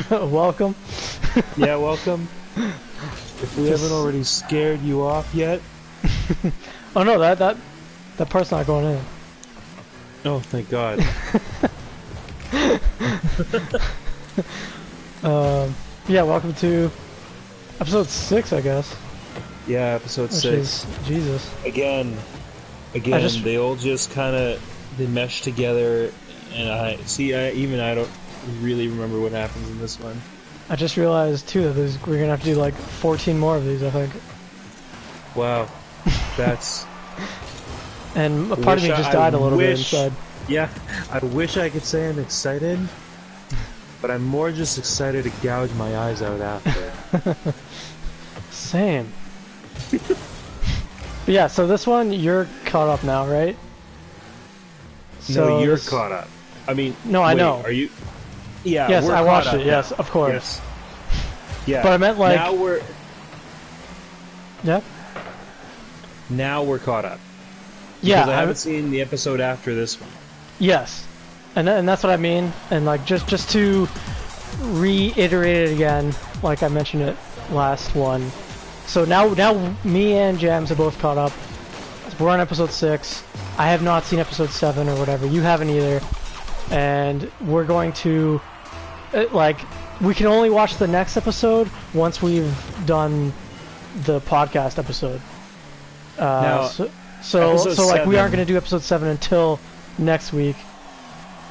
Welcome. Yeah, welcome. If we haven't already scared you off yet. Oh no, that part's not going in. Oh, thank God. Yeah, welcome to episode 6, I guess. Yeah, episode 6. Is, Jesus. Again, they all just kind of mesh together, and I don't really remember what happens in this one. I just realized too that we're gonna have to do like 14 more of these, I think. Wow, that's. And a part of me just died a little bit inside. Yeah, I wish I could say I'm excited, but I'm more just excited to gouge my eyes out after. Same. But yeah, so this one you're caught up now, right? So no, you're caught up. I mean, no, I know. Are you? Yeah. Yes, I watched it. Now. Yes, of course. Yes. Yeah. But I meant like. Now we're. Yeah. Now we're caught up. Yeah. Because I haven't seen the episode after this one. Yes, and that's what I mean. And like just to reiterate it again, like I mentioned it last one. So now me and Jams are both caught up. We're on episode 6. I have not seen episode 7 or whatever. You haven't either. And we're going to like we can only watch the next episode once we've done the podcast episode. So like we aren't going to do episode 7 until next week.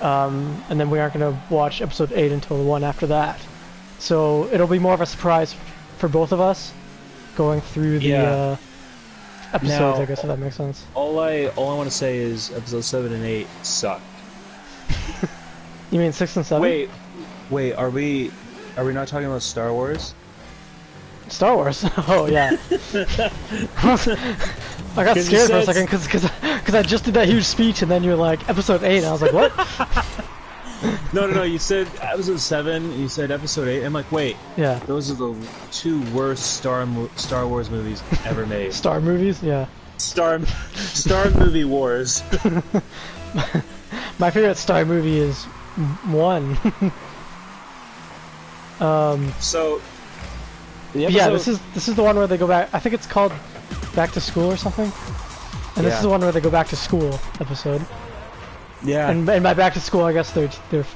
And then we aren't going to watch episode 8 until the one after that. So it'll be more of a surprise for both of us going through the episodes, now, I guess, if that makes sense. All I want to say is episode 7 and 8 sucked. You mean 6 and 7? Wait, are we not talking about Star Wars? Star Wars? Oh yeah. I got scared for a second because I just did that huge speech and then you're like episode 8 and I was like, what? No. You said episode 7. You said episode 8. I'm like, wait. Yeah. Those are the 2 worst Star Wars movies ever made. Star movies? Yeah. Star movie wars. My favorite Star movie is 1. So. Yeah, this is the one where they go back. I think it's called Back to School or something. And this is the one where they go back to school episode. Yeah. And by back to school, I guess they're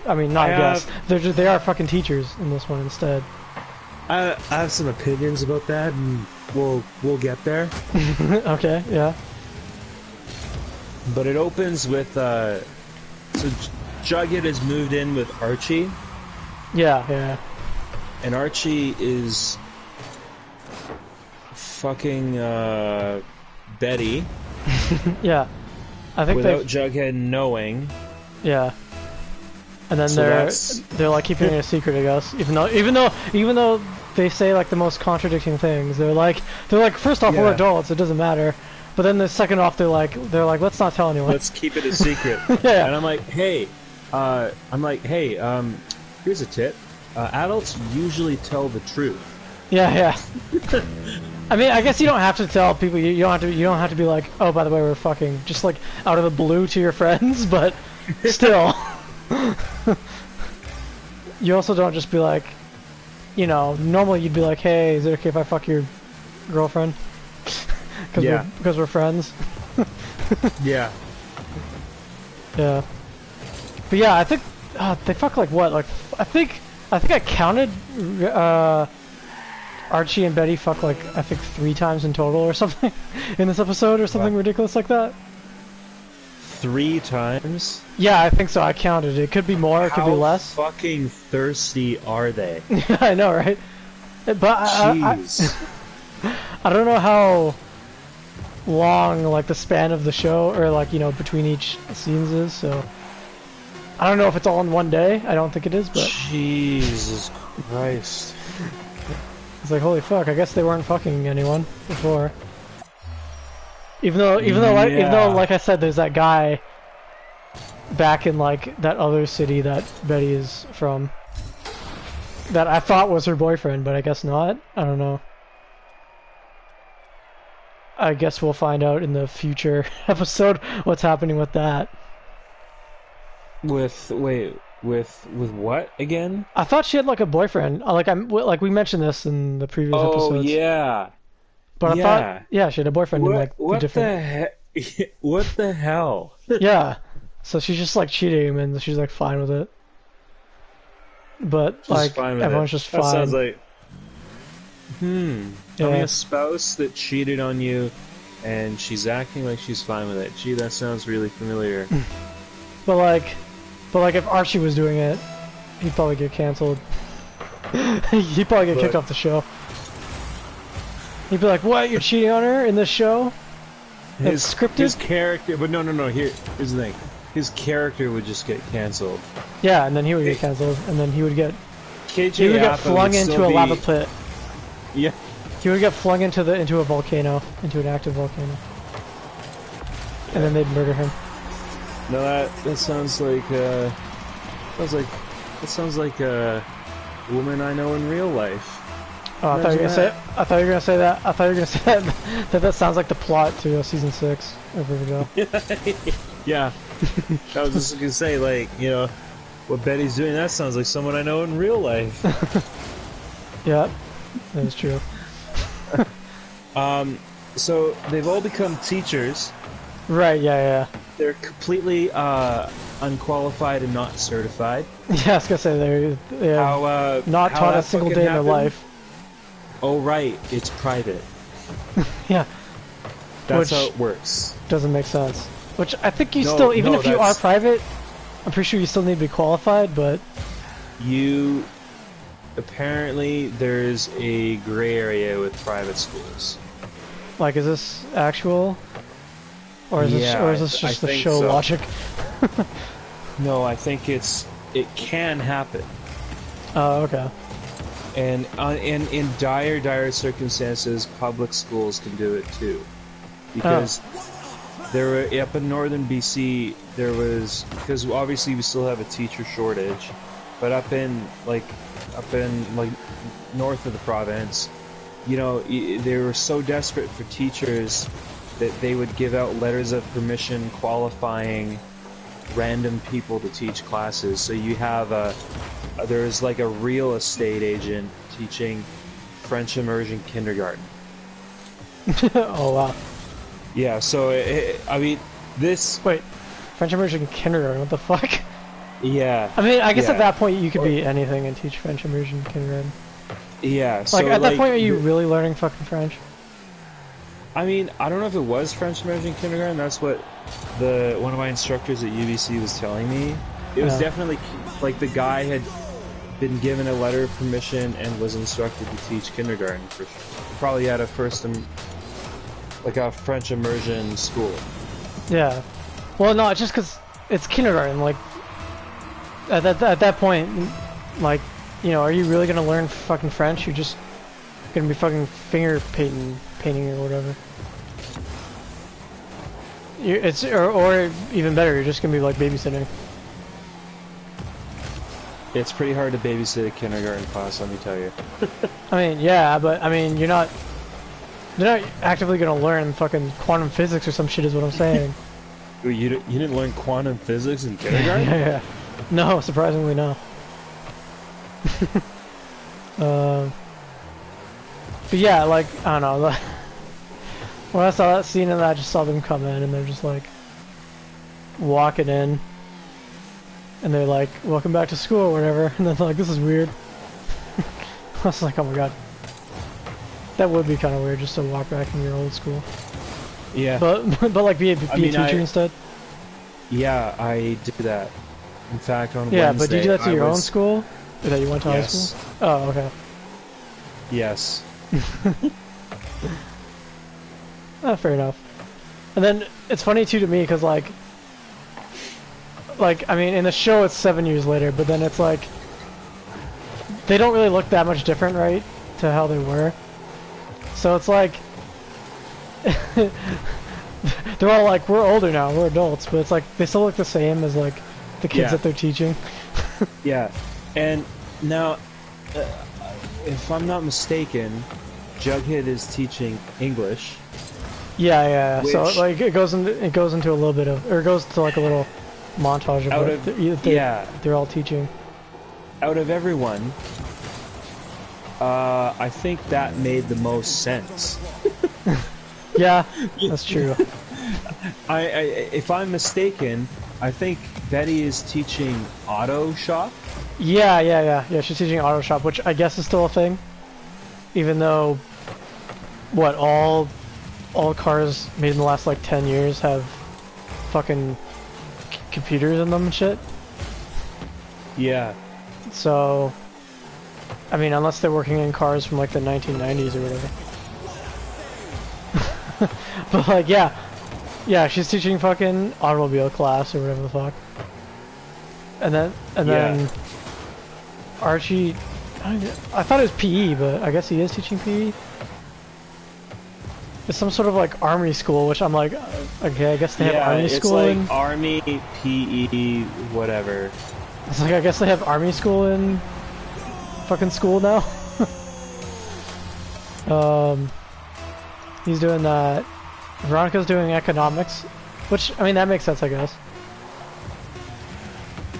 I mean, not I guess. They are fucking teachers in this one instead. I have some opinions about that, and we'll get there. Okay, yeah. But it opens with so Jughead has moved in with Archie. Yeah. And Archie is fucking Betty. Yeah. I think without Jughead knowing. Yeah. And then they're like keeping it a secret, I guess. Even though they say like the most contradicting things. They're like first off, we're adults, it doesn't matter. But then the second off they're like let's not tell anyone. Let's keep it a secret. Yeah. And I'm like, hey, here's a tip. Adults usually tell the truth. Yeah. I mean, I guess you don't have to tell people. You don't have to be like, oh, by the way, we're fucking, just like out of the blue to your friends. But still, you also don't just be like, normally you'd be like, hey, is it okay if I fuck your girlfriend? Because we're friends. Yeah. Yeah. But yeah, I think they fuck like what? Like I think I counted. Archie and Betty fuck like I think 3 times in total or something in this episode or something ridiculous like that. 3 times? Yeah, I think so. I counted. It could be more. It could be less. How fucking thirsty are they? Yeah, I know, right? But Jeez. I don't know how long like the span of the show or like between each scenes is. So I don't know if it's all in one day. I don't think it is, but Jesus Christ. It's like, holy fuck, I guess they weren't fucking anyone before. Even though, like I said, there's that guy back in, like, that other city that Betty is from. That I thought was her boyfriend, but I guess not. I don't know. I guess we'll find out in the future episode what's happening with that. Wait, With what again? I thought she had like a boyfriend. Like we mentioned this in the previous episodes. Oh yeah. But I thought, yeah, she had a boyfriend in like what different. What the hell? Yeah. So she's just like cheating him, and she's like fine with it. But Just like fine with everyone's it. just fine. That sounds like. Having Yeah. a spouse that cheated on you, and she's acting like she's fine with it. Gee, that sounds really familiar. But like if Archie was doing it, he'd probably get canceled. He'd probably get kicked off the show. He'd be like, "What? You're cheating on her in this show? It's scripted." His character, but no. Here's the thing: his character would just get canceled. Yeah, and then he would get canceled, and then he would get KJ flung into a lava pit. Yeah. He would get flung into a volcano, into an active volcano, and then they'd murder him. No, that sounds like a woman I know in real life. Oh, I thought you were gonna say. I thought you were gonna say that. I thought you were gonna say that sounds like the plot to season 6 of Riverdale. Yeah. I was just gonna say, like, you know, what Betty's doing. That sounds like someone I know in real life. Yeah, that is true. So they've all become teachers. Right. Yeah. They're completely unqualified and not certified. Yeah, I was gonna say they have not taught a single day in their life. Oh right, it's private. Yeah. That's how it works. Doesn't make sense. Which I think you still, even if you are private, I'm pretty sure you still need to be qualified, but... Apparently, there's a gray area with private schools. Like, is this actual? Or is this just the show logic? No, I think it can happen. Oh, okay. And in dire circumstances, public schools can do it too. Because there were, up in northern BC, there was, because obviously we still have a teacher shortage, but up in north of the province, you know, they were so desperate for teachers that they would give out letters of permission qualifying random people to teach classes. So you have there's like a real estate agent teaching French immersion kindergarten. Oh wow. Yeah, so I mean, this... Wait, French immersion kindergarten, what the fuck? Yeah. I mean, I guess at that point you could be anything and teach French immersion kindergarten. Yeah, so like, at that point, are you really learning fucking French? I mean, I don't know if it was French immersion kindergarten. That's what one of my instructors at UBC was telling me. It was definitely, like, the guy had been given a letter of permission and was instructed to teach kindergarten. Probably at a a French immersion school. Yeah. Well, no, it's just because it's kindergarten. Like, at that point, like, you know, are you really gonna learn fucking French? You're just gonna be fucking finger painting or whatever. Or even better, you're just gonna be like babysitting. It's pretty hard to babysit a kindergarten class, let me tell you. I mean, yeah, but I mean, you're not actively gonna learn fucking quantum physics or some shit, is what I'm saying. You didn't learn quantum physics in kindergarten? Yeah. No, surprisingly no. But yeah, like, I don't know, when I saw that scene and I just saw them come in and they're just like walking in and they're like, welcome back to school or whatever, and then they're like, this is weird. I was like, oh my god, that would be kind of weird just to walk back in your old school. Yeah. But like be a teacher instead. Yeah, I did that. In fact, on Wednesday, but did you do that to your own school? Or that you went to high school? Oh, okay. Yes. Fair enough. And then it's funny too to me because like I mean, in the show it's 7 years later, but then it's like they don't really look that much different, right, to how they were. So it's like they're all like, we're older now, we're adults, but it's like they still look the same as like the kids that they're teaching. Yeah, and now, if I'm not mistaken, Jughead is teaching English. Yeah. So like it goes into a little bit of, or it goes to like a little montage of Out what of- they're all teaching. Out of everyone, I think that made the most sense. Yeah, that's true. If I'm mistaken, I think Betty is teaching auto shop. Yeah. She's teaching auto shop, which I guess is still a thing, even though what all cars made in the last like 10 years have fucking computers in them and shit. Yeah. So, I mean, unless they're working in cars from like the 1990s or whatever. But like, yeah, she's teaching fucking automobile class or whatever the fuck. And then Archie, I thought it was PE, but I guess he is teaching PE. It's some sort of like army school, which I'm like, okay, I guess they have army school like in. Army, PE, whatever. It's like, I guess they have army school in fucking school now. He's doing that. Veronica's doing economics, which, I mean, that makes sense, I guess.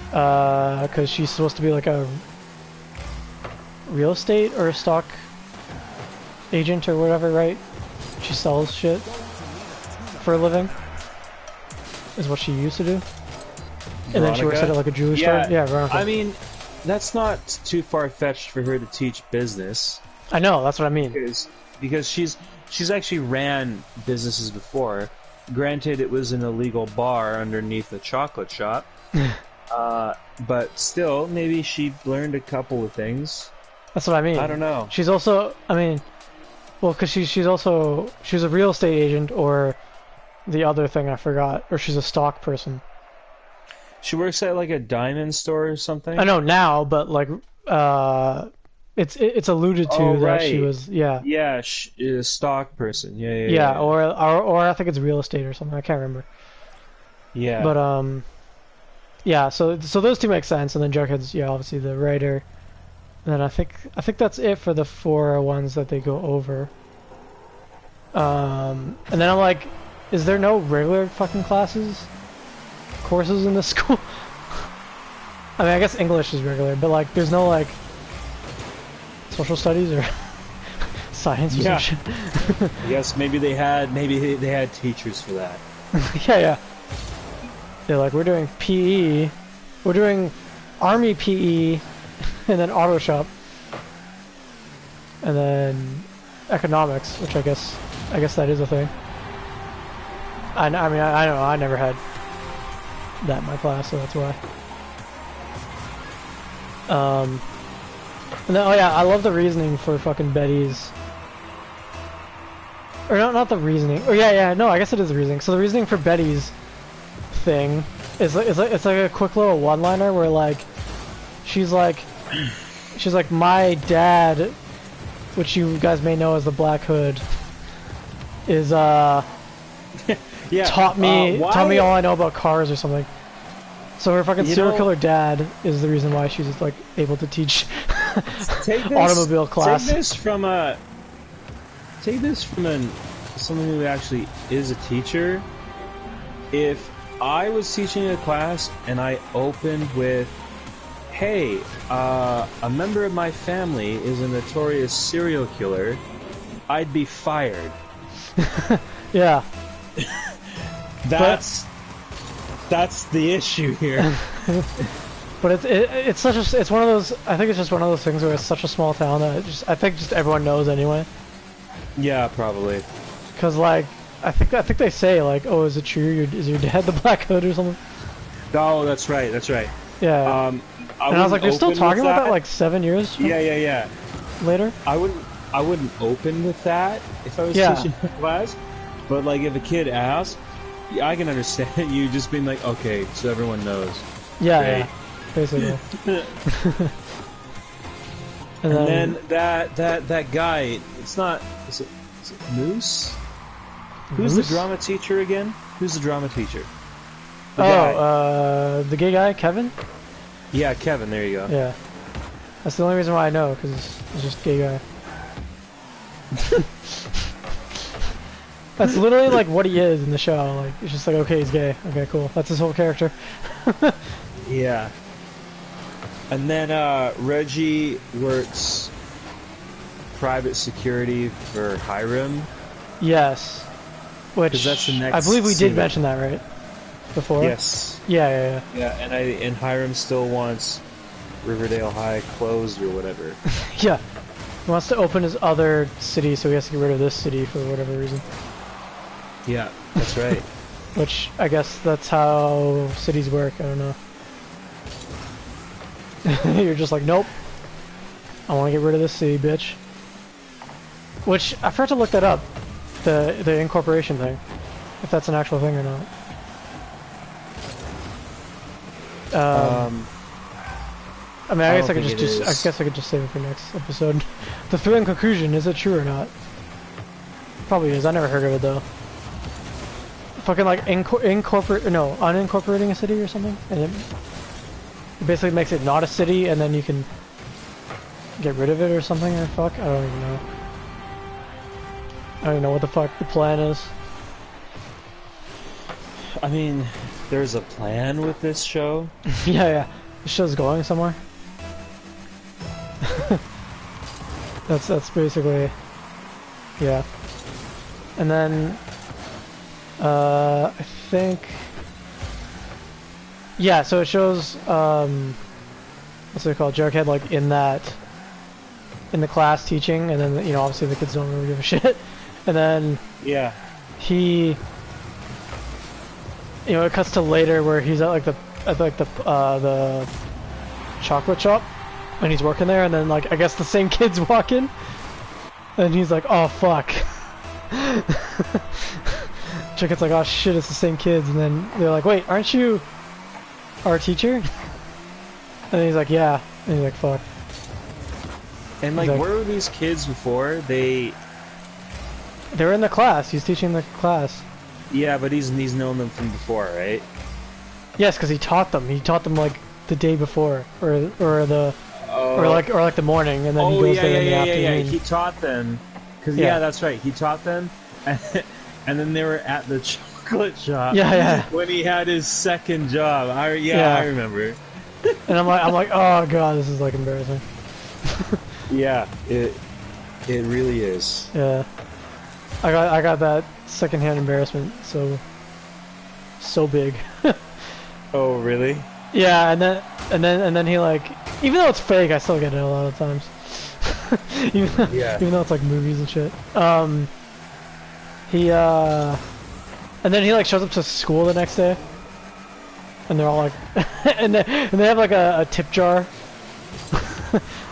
Because she's supposed to be like a real estate or a stock agent or whatever, right? She sells shit for a living, is what she used to do. And then she works at like a jewelry store. Yeah, Veronica. I mean, that's not too far-fetched for her to teach business. I know, that's what I mean. Because she's actually ran businesses before. Granted, it was an illegal bar underneath a chocolate shop. But still, maybe she learned a couple of things. That's what I mean. I don't know. She's also, I mean, well, because she's a real estate agent, or the other thing I forgot, or she's a stock person. She works at like a diamond store or something. I know now, but like, it's alluded to that she was, Yeah, she is a stock person. Yeah. Or I think it's real estate or something. I can't remember. Yeah. But yeah. So those two make sense, and then Jughead's obviously the writer. And then I think that's it for the 4 ones that they go over. And then I'm like, is there no regular fucking courses in this school? I mean, I guess English is regular, but like, there's no like social studies or science or some shit. Yes, maybe they had teachers for that. Yeah. They're like, we're doing PE, we're doing Army PE, and then auto shop, and then economics, which I guess that is a thing. I mean, I don't know, I never had that in my class, so that's why. And then, oh yeah, I love the reasoning for fucking Betty's, or not the reasoning, or no, I guess it is the reasoning. So the reasoning for Betty's thing is it's like a quick little one-liner where like she's like my dad, which you guys may know as the Black Hood, is taught me all I know about cars or something. So her fucking serial killer dad is the reason why she's like able to teach automobile class. Take this from someone who actually is a teacher. If I was teaching a class and I opened with, "Hey, a member of my family is a notorious serial killer," I'd be fired. Yeah. That's the issue here. But it's one of those. I think it's just one of those things where it's such a small town that I think everyone knows anyway. Yeah, probably. Because like I think they say like, oh, is it true? Is your dad the Black Hood or something? Oh, that's right. Yeah. And I was like, they're still talking about that like 7 years. Yeah. Later. I wouldn't open with that if I was teaching a class. But like, if a kid asks, I can understand you just being like, okay, so everyone knows. Yeah, basically. and then that guy, is it Moose? Who's the drama teacher again? Who's the drama teacher? The gay guy, Kevin? Yeah, Kevin, there you go. Yeah. That's the only reason why I know, because it's just gay guy. That's literally like what he is in the show. Like, it's just like, okay, he's gay. Okay, cool. That's his whole character. Yeah. And then Reggie works private security for Hiram. Yes. Which that's the next I believe we scene. did mention that, right? Before? Yes. Yeah. Yeah, and Hiram still wants Riverdale High closed or whatever. Yeah. He wants to open his other city, so he has to get rid of this city for whatever reason. Yeah, that's right. Which, I guess that's how cities work, I don't know. You're just like, nope. I want to get rid of this city, bitch. Which, I forgot to look that up. The incorporation thing. If that's an actual thing or not. I mean, I guess I could just save it for next episode. The thrilling conclusion, is it true or not? Probably is. I never heard of it though. Fucking like unincorporating a city or something, and it basically makes it not a city, and then you can get rid of it or something. Or fuck, I don't even know. I don't even know what the fuck the plan is. I mean, there's a plan with this show. Yeah. The show's going somewhere. That's basically, yeah. And then I think, yeah. So it shows what's it called? Jughead like in the class teaching, and then obviously the kids don't really give a shit. And then Yeah. he, it cuts to later where he's at the chocolate shop, and he's working there, and then like I guess the same kids walk in, and he's like, oh fuck. Chicken's like, oh shit, it's the same kids, and then they're like, wait, aren't you our teacher? And he's like, yeah, and he's like, fuck. And like, where were these kids before? They were in the class. He's teaching the class. Yeah, but he's known them from before, right? Yes, because he taught them. He taught them like the day before, or like the morning, and then he goes there in the afternoon. Yeah. He taught them, because that's right. He taught them, and then they were at the chocolate shop. Yeah. When he had his second job. I remember. And I'm like, oh god, this is like embarrassing. Yeah, it really is. Yeah, I got that secondhand embarrassment so big. Oh really? Yeah, and then he like, even though it's fake, I still get it a lot of times. Even though it's like movies and shit. He and then he like shows up to school the next day, and they're all like, and they have like a tip jar,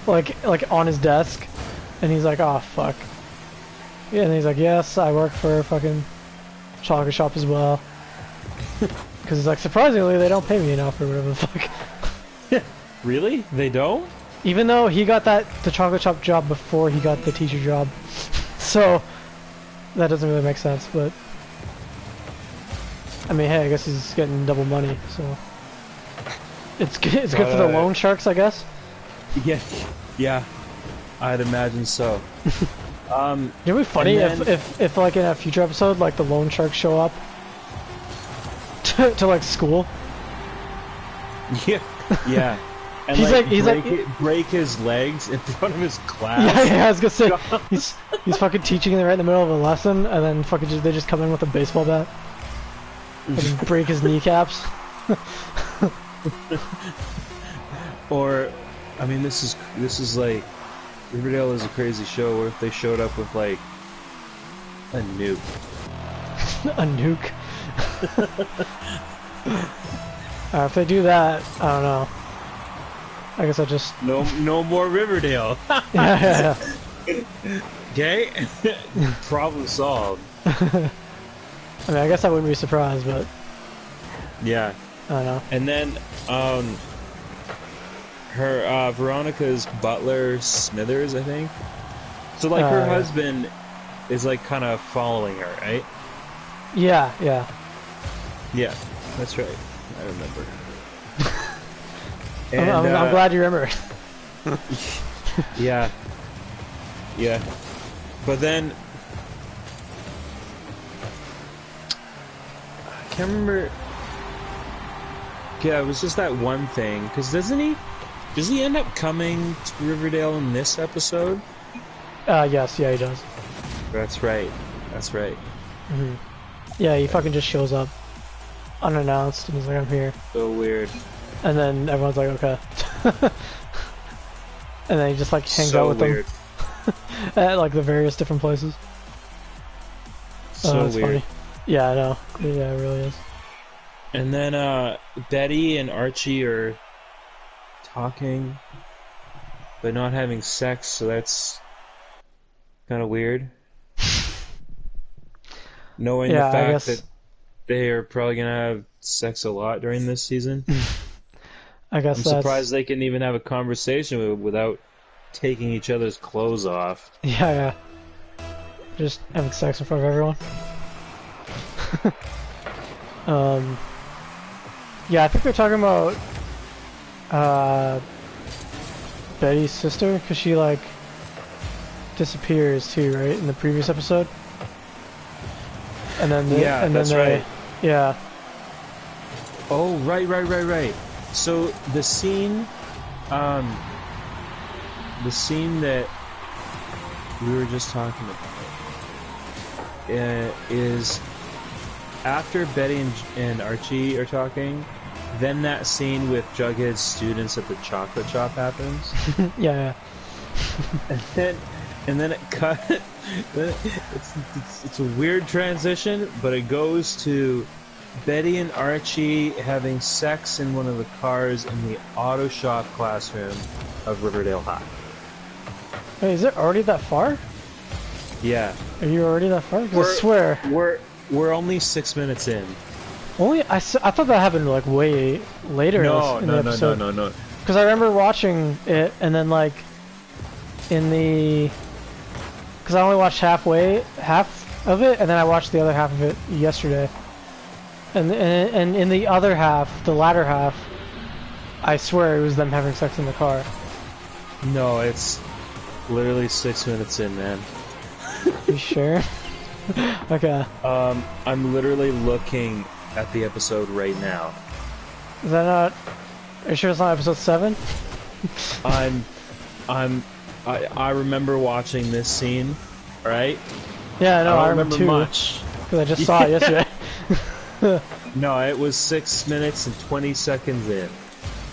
like on his desk, and he's like, oh fuck. Yeah, and he's like, yes, I work for a fucking chocolate shop as well. Because he's like, surprisingly, they don't pay me enough or whatever the fuck. Really? They don't? Even though he got the chocolate shop job before he got the teacher job. So, that doesn't really make sense, but... I mean, hey, I guess he's getting double money, so... It's good for the loan sharks, I guess? Yeah. I'd imagine so. It'd be funny if like in a future episode, like the loan sharks show up to like school. Yeah. And he's break his legs in front of his class. Yeah, I was gonna say he's fucking teaching right in the middle of a lesson, and then fucking they just come in with a baseball bat and break his kneecaps. Or, I mean, this is like, Riverdale is a crazy show. What if they showed up with like a nuke? A nuke. If they do that, I don't know. I guess I just no more Riverdale. Yeah. Okay, problem solved. I mean, I guess I wouldn't be surprised, but yeah, I don't know. And then her Veronica's butler Smithers, I think. So like her husband is like kind of following her, right? Yeah, that's right. I remember. And, I'm glad you remember. Yeah. But then I can't remember. Yeah, it was just that one thing. Because does he end up coming to Riverdale in this episode? Yes, yeah, he does. That's right. That's right. Mm-hmm. Yeah, he fucking just shows up unannounced and he's like, I'm here. So weird. And then everyone's like, okay. And then he just like hangs out with them at like the various different places. So that's weird. Funny. Yeah, I know. Yeah, it really is. And then Betty and Archie are talking, but not having sex, so that's kind of weird. Knowing the fact that they are probably going to have sex a lot during this season. I guess I'm surprised they can even have a conversation without taking each other's clothes off. Yeah. Just having sex in front of everyone. Yeah, I think they're talking about Betty's sister, because she like disappears too, right, in the previous episode. And then right. Yeah. Oh, right. So the scene that we were just talking about is after Betty and Archie are talking, then that scene with Jughead's students at the chocolate shop happens. Yeah. and then it cut. It's a weird transition, but it goes to Betty and Archie having sex in one of the cars in the auto shop classroom of Riverdale High. Wait, is it already that far? Yeah. Are you already that far? 'Cause I swear. We're only 6 minutes in. Only I thought that happened like way later in the episode. No. Because I remember watching it and then like in the... Because I only watched half of it, and then I watched the other half of it yesterday. And in the other half, the latter half, I swear it was them having sex in the car. No, it's literally 6 minutes in, man. You sure? Okay. I'm literally looking at the episode right now. Is that not... Are you sure it's not episode 7? I remember watching this scene, right? Yeah, no, I don't remember too. Much. Because I just saw it yesterday. No, it was 6 minutes and 20 seconds in.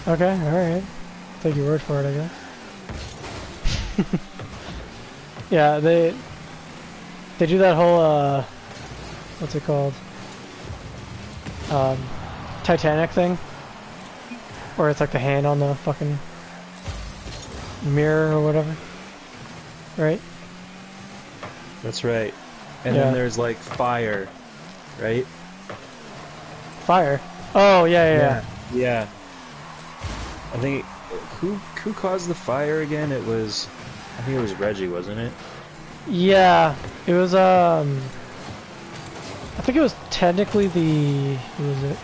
Okay, alright. Take your word for it, I guess. Yeah, they do that whole, what's it called? Titanic thing. Where it's like the hand on the fucking mirror or whatever. Right? That's right. And then there's like fire, right? Fire? Oh, yeah. I think who caused the fire again? I think it was Reggie, wasn't it? Yeah, it was I think it was technically who was it?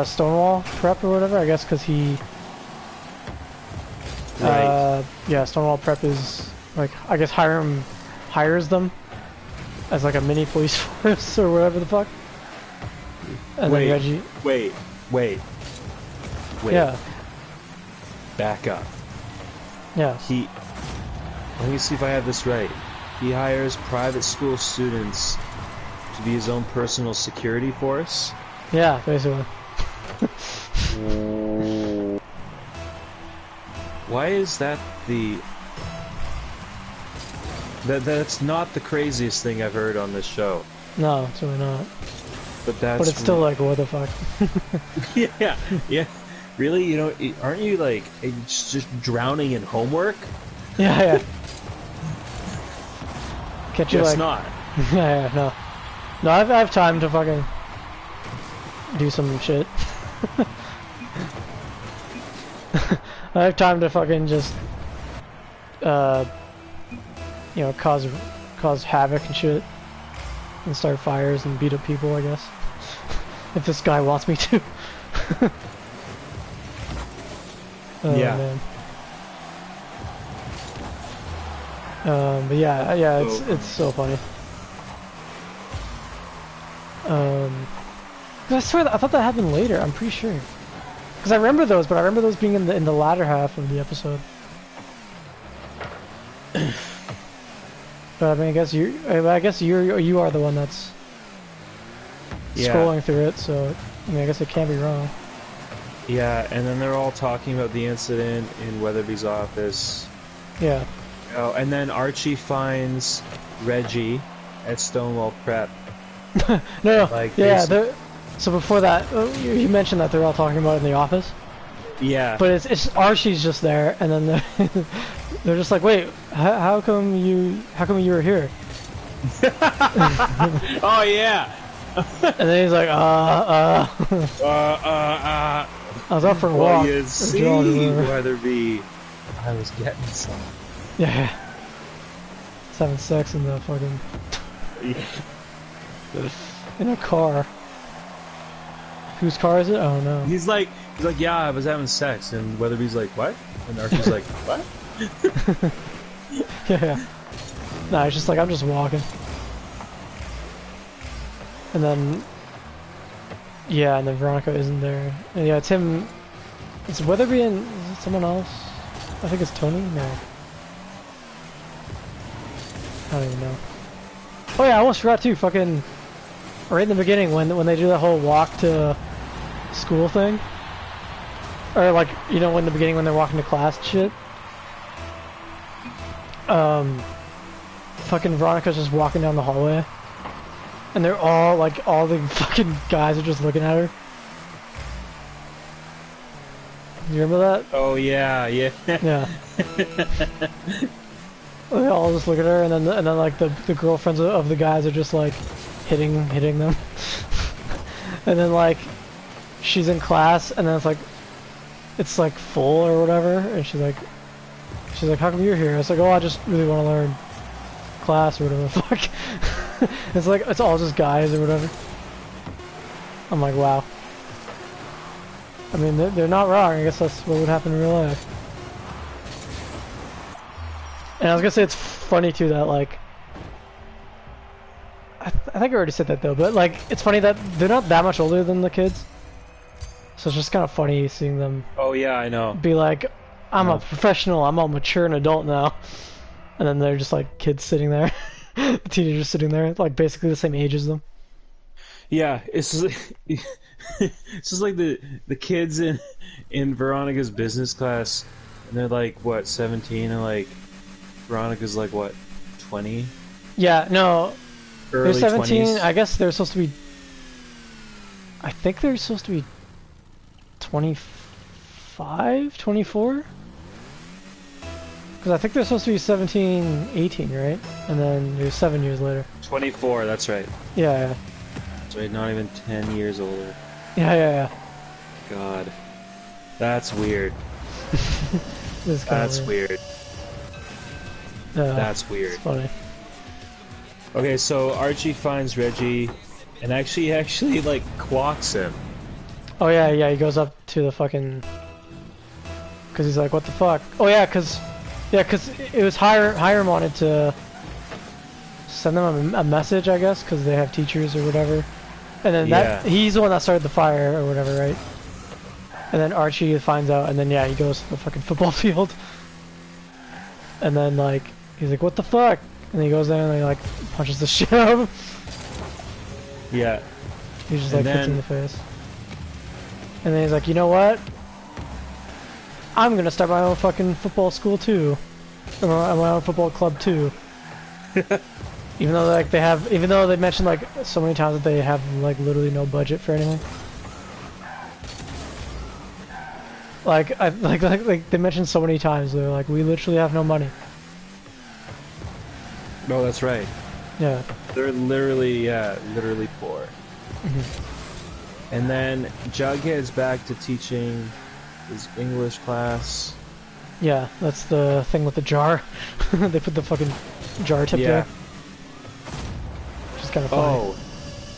Stonewall Prep or whatever, I guess, because he right. Yeah, Stonewall Prep is like, I guess hires them as like a mini police force or whatever the fuck. And then Reggie... Wait. Yeah. Back up. Yeah. Let me see if I have this right. He hires private school students to be his own personal security force? Yeah, basically. Why is that that's not the craziest thing I've heard on this show. No, it's really not. But it's still like, what the fuck? Yeah. Really? You know, aren't you like just drowning in homework? Yeah. Can't you Guess like... not. Yeah, no. No, I have time to fucking do some shit. I have time to fucking just, you know, cause havoc and shit, and start fires and beat up people, I guess. If this guy wants me to. Oh, yeah. Man. But yeah, it's so funny. I swear that, I thought that happened later. I'm pretty sure. Because I remember those, but I remember those being in the latter half of the episode. But I mean, I guess you are the one that's scrolling through it. So I mean, I guess it can't be wrong. Yeah, and then they're all talking about the incident in Weatherby's office. Yeah. Oh, and then Archie finds Reggie at Stonewall Prep. No, like, yeah. So before that, you mentioned that they're all talking about it in the office. Yeah. But it's Archie's just there, and then they're just like, wait, how come you were here? Oh yeah. And then he's like, I was out for a walk. You see, Weatherby, I was getting some. Yeah. He's having sex in the fucking in a car. Whose car is it? Oh no. He's like, yeah, I was having sex, and Weatherby's like, what? And Archie's like, what? Yeah. Nah, it's just like, I'm just walking. And then, yeah, and then Veronica isn't there. And yeah, it's him. It's Weatherby and is it someone else? I think it's Tony? No. I don't even know. Oh yeah, I almost forgot too, fucking, right in the beginning when they do that whole walk to school thing. Or like, you know, in the beginning when they're walking to class and shit. Fucking Veronica's just walking down the hallway. And they're all, like, all the fucking guys are just looking at her. You remember that? Oh yeah, yeah. Yeah. They all just look at her, and then like the girlfriends of the guys are just like hitting them. And then like she's in class, and then it's like full or whatever, and she's like, how come you're here? It's like, oh, I just really want to learn class or whatever the fuck. It's like, it's all just guys or whatever. I'm like, wow. I mean, they're not wrong. I guess that's what would happen in real life. And I was gonna say it's funny too that like, I think I already said that though, but like, it's funny that they're not that much older than the kids. So it's just kind of funny seeing them. Oh yeah, I know. Be like, I'm a professional, I'm a mature and adult now. And then they're just like kids sitting there. The teenagers sitting there, like basically the same age as them. Yeah, it's just like the kids in Veronica's business class, and they're like what, 17, and like Veronica's like what, 20? Yeah, no, early they're 17. 20s. I guess they're supposed to be. I think they're supposed to be 25, 24. Because I think they're supposed to be 17, 18, right? And then they're 7 years later. 24, that's right. Yeah. That's right, not even 10 years older. Yeah. God. That's weird. That's weird. That's weird. It's funny. Okay, so Archie finds Reggie and actually like clocks him. Oh yeah, he goes up to the fucking... Because he's like, what the fuck? Oh yeah, because it was Hiram wanted to send them a message, I guess, because they have teachers or whatever. And then he's the one that started the fire or whatever, right? And then Archie finds out, and then yeah, he goes to the fucking football field. And then like, he's like, what the fuck? And he goes there and he like punches the shit out of him. Yeah. He just like hits him in the face. And then he's like, you know what? I'm gonna start my own fucking football school too. Or my own football club too. Even though like even though they mentioned like so many times that they have like literally no budget for anything. Like they mentioned so many times, they're like, we literally have no money. No, that's right. Yeah. They're literally poor. Mm-hmm. And then Jughead's back to teaching his English class. Yeah, that's the thing with the jar. They put the fucking jar tip there. Which is kind of funny.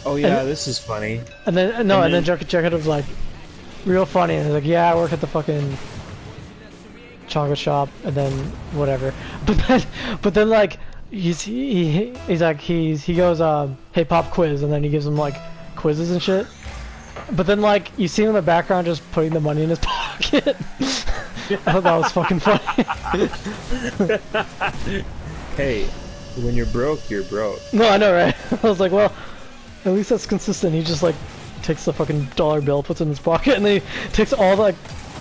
Oh yeah, this is funny. And then Jughead was like, real funny, and he's like, yeah, I work at the fucking chocolate shop, and then whatever. But then like he goes, hey, pop quiz, and then he gives him like quizzes and shit. But then, like, you see him in the background just putting the money in his pocket. I thought that was fucking funny. Hey, when you're broke, you're broke. No, I know, right? I was like, well, at least that's consistent. He just, like, takes the fucking dollar bill, puts it in his pocket, and then he takes all, like,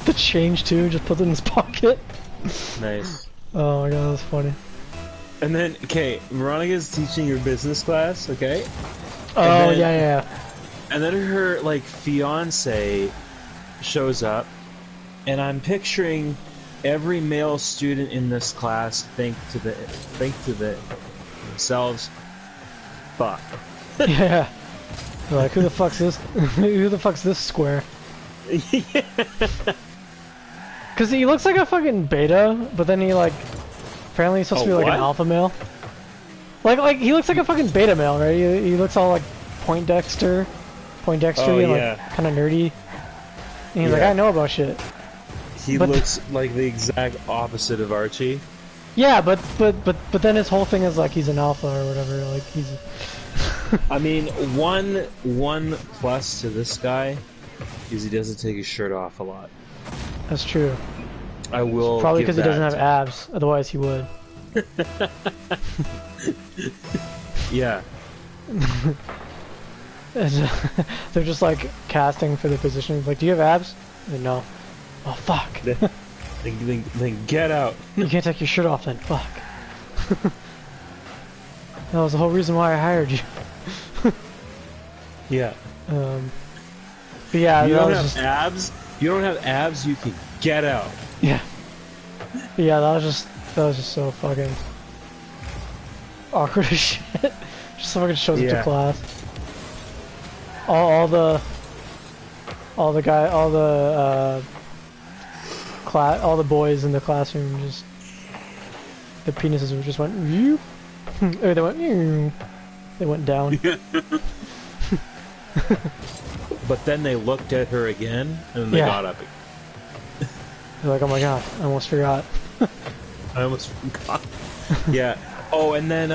the change, too, just puts it in his pocket. Nice. Oh my god, that's funny. And then, okay, Veronica's teaching your business class, okay? Oh, then, yeah. And then her, like, fiance shows up, and I'm picturing every male student in this class think to themselves, fuck. Yeah. They're like, who the fuck's this? Who the fuck's this square? Yeah. Cause he looks like a fucking beta, but then he like, apparently he's supposed to be like an alpha male. Like he looks like a fucking beta male, right? He looks all like Poindexter and like kind of nerdy. And he's like, I know about shit. He looks like the exact opposite of Archie. Yeah, but then his whole thing is like he's an alpha or whatever. Like he's. I mean, one plus to this guy is he doesn't take his shirt off a lot. That's true. I will. Probably because he doesn't have abs. Otherwise, he would. Yeah. They're just like casting for the position. Like, do you have abs? Like, no. Oh fuck. Then get out. You can't take your shirt off then. Fuck. That was the whole reason why I hired you. Yeah. But yeah, you that don't was have just... abs. You don't have abs. You can get out. Yeah. Yeah, that was just so fucking awkward as shit. Just fucking shows up to class. All the boys in the classroom just their penises just went whoop. Or they went whoop. They went down. But then they looked at her again and then they got up again. They're like, oh my god, I almost forgot. I almost forgot. Yeah. Oh, and then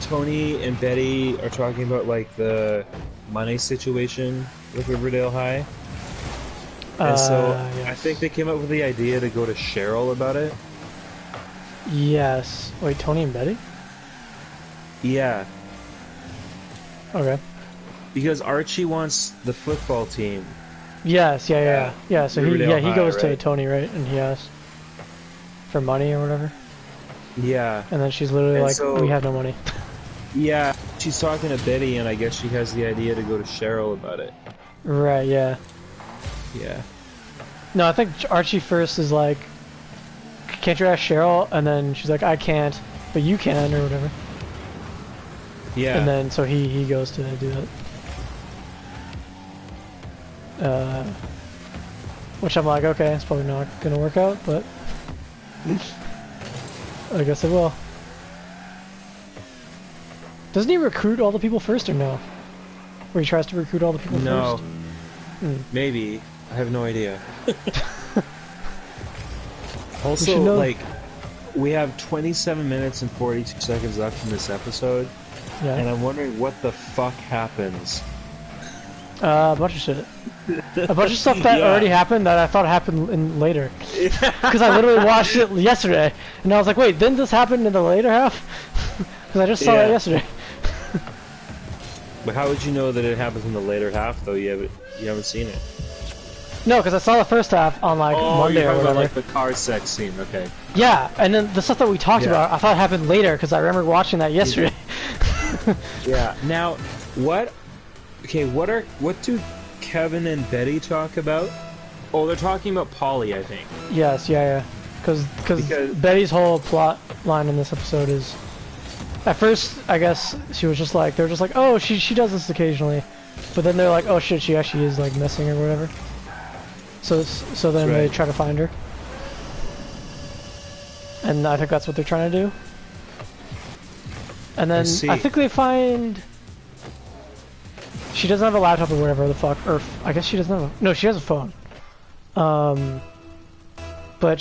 Tony and Betty are talking about like the money situation with Riverdale High. And so yes. I think they came up with the idea to go to Cheryl about it. Yes. Wait, Tony and Betty? Yeah. Okay. Because Archie wants the football team. Yes, yeah. So Riverdale he goes High, to Tony, right? And he asks for money or whatever. Yeah. And then she's literally like, so, we have no money. Yeah, she's talking to Betty, and I guess she has the idea to go to Cheryl about it. Right, yeah. Yeah. No, I think Archie first is like, can't you ask Cheryl? And then she's like, I can't, but you can, or whatever. Yeah. And then, so he goes to do that. Which I'm like, okay, it's probably not gonna work out, but I guess it will. Doesn't he recruit all the people first, or no? Or he tries to recruit all the people first? No. Maybe. I have no idea. We Also, like, we have 27 minutes and 42 seconds left in this episode, and I'm wondering what the fuck happens. A bunch of shit. A bunch of stuff that already happened that I thought happened in later. Because I literally watched it yesterday, and I was like, wait, didn't this happen in the later half? Because I just saw it yesterday. But how would you know that it happens in the later half, though? You haven't seen it. No, because I saw the first half on like Monday or whatever. Like the car sex scene, okay. Yeah, and then the stuff that we talked about, I thought happened later because I remember watching that yesterday. Yeah. Now, what? Okay, what do Kevin and Betty talk about? Oh, they're talking about Polly, I think. Yes, yeah. Because Betty's whole plot line in this episode is, at first, I guess she was just like, they're just like, oh, she does this occasionally, but then they're like, oh shit, she actually is like missing or whatever. So then they try to find her, and I think that's what they're trying to do. And then I think they find she doesn't have a laptop or whatever the fuck, or I guess she doesn't have no, she has a phone. But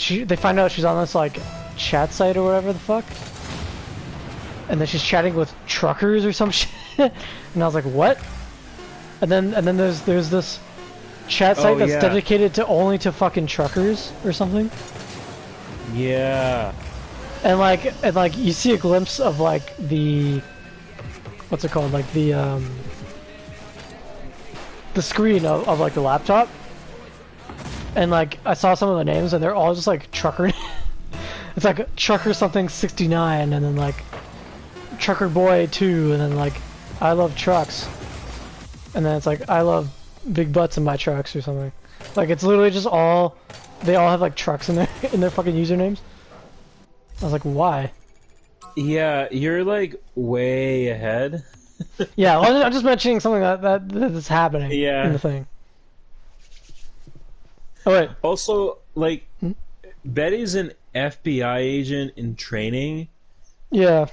they find out she's on this like chat site or whatever the fuck, and then she's chatting with truckers or some shit. And I was like, what? And then there's this chat site that's dedicated to only to fucking truckers or something. Yeah. And like you see a glimpse of like the what's it called? Like the screen of like the laptop. And like I saw some of the names and they're all just like trucker. It's like trucker something 69 and then like trucker boy 2 and then like I love trucks. And then it's like I love big butts in my trucks or something. Like it's literally just all they all have like trucks in their fucking usernames. I was like, why? Yeah, you're like way ahead. Yeah, well, I'm just mentioning something that's happening in the thing. Oh wait. Also, like, Betty's an FBI agent in training. Yeah.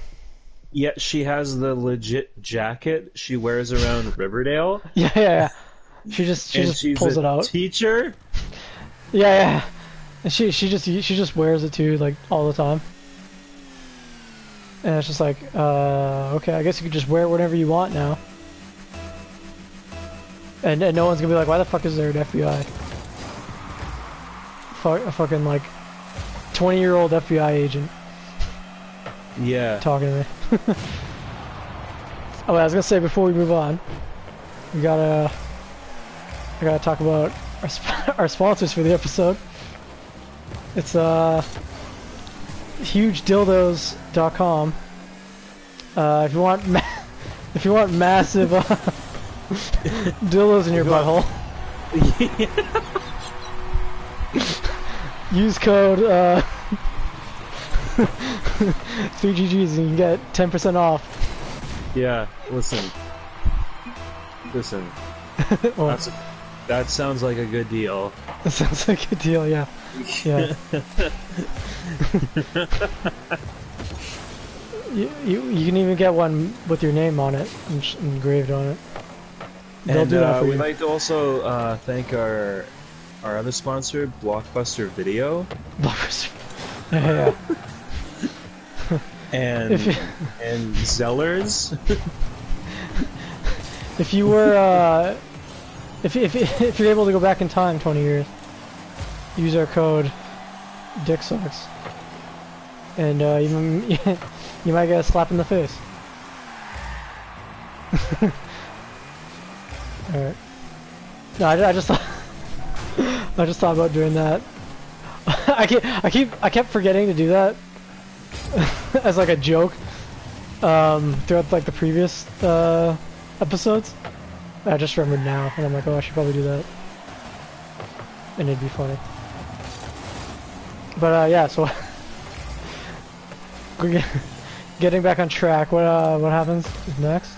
Yet she has the legit jacket she wears around Riverdale. Yeah. She just pulls it out. Teacher. Yeah. And she just wears it too, like all the time. And it's just like, okay, I guess you could just wear it whenever you want now. And no one's gonna be like, why the fuck is there an FBI? A fucking like 20-year-old FBI agent. Yeah. Talking to me. Oh, I was gonna say before we move on, I gotta talk about our sponsors for the episode. It's hugedildos.com. If you want massive dildos in your butthole, use code 3GGs and you can get 10% off. Yeah, listen. Well, that sounds like a good deal. That sounds like a good deal, yeah. Yeah. you can even get one with your name on it, engraved on it. They'll do that for you. We'd like to also thank our other sponsor, Blockbuster Video. Blockbuster. Yeah. and Zellers. If you were if you're able to go back in time 20 years, use our code DickSucks, and you might get a slap in the face. All right. No, I just thought about doing that. I kept forgetting to do that as like a joke throughout like the previous episodes. I just remembered now, and I'm like, oh, I should probably do that, and it'd be funny. But yeah, so we're getting back on track. What happens next?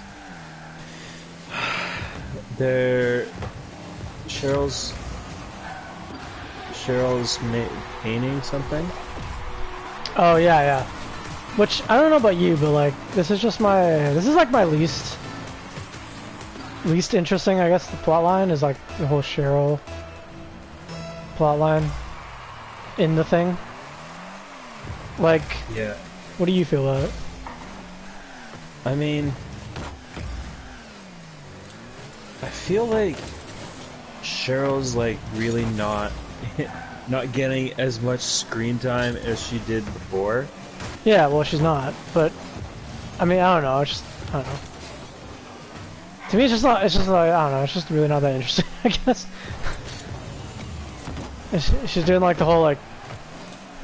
Cheryl's painting something. Oh yeah. Which I don't know about you, but like this is like my least interesting, I guess. The plot line is like the whole Cheryl plot line in the thing. Like, yeah. What do you feel about it? I mean, I feel like Cheryl's like really not getting as much screen time as she did before. Yeah, well, she's not, but I mean, I don't know. I don't know. To me, it's just like, I don't know. It's just really not that interesting, I guess. She's doing like the whole like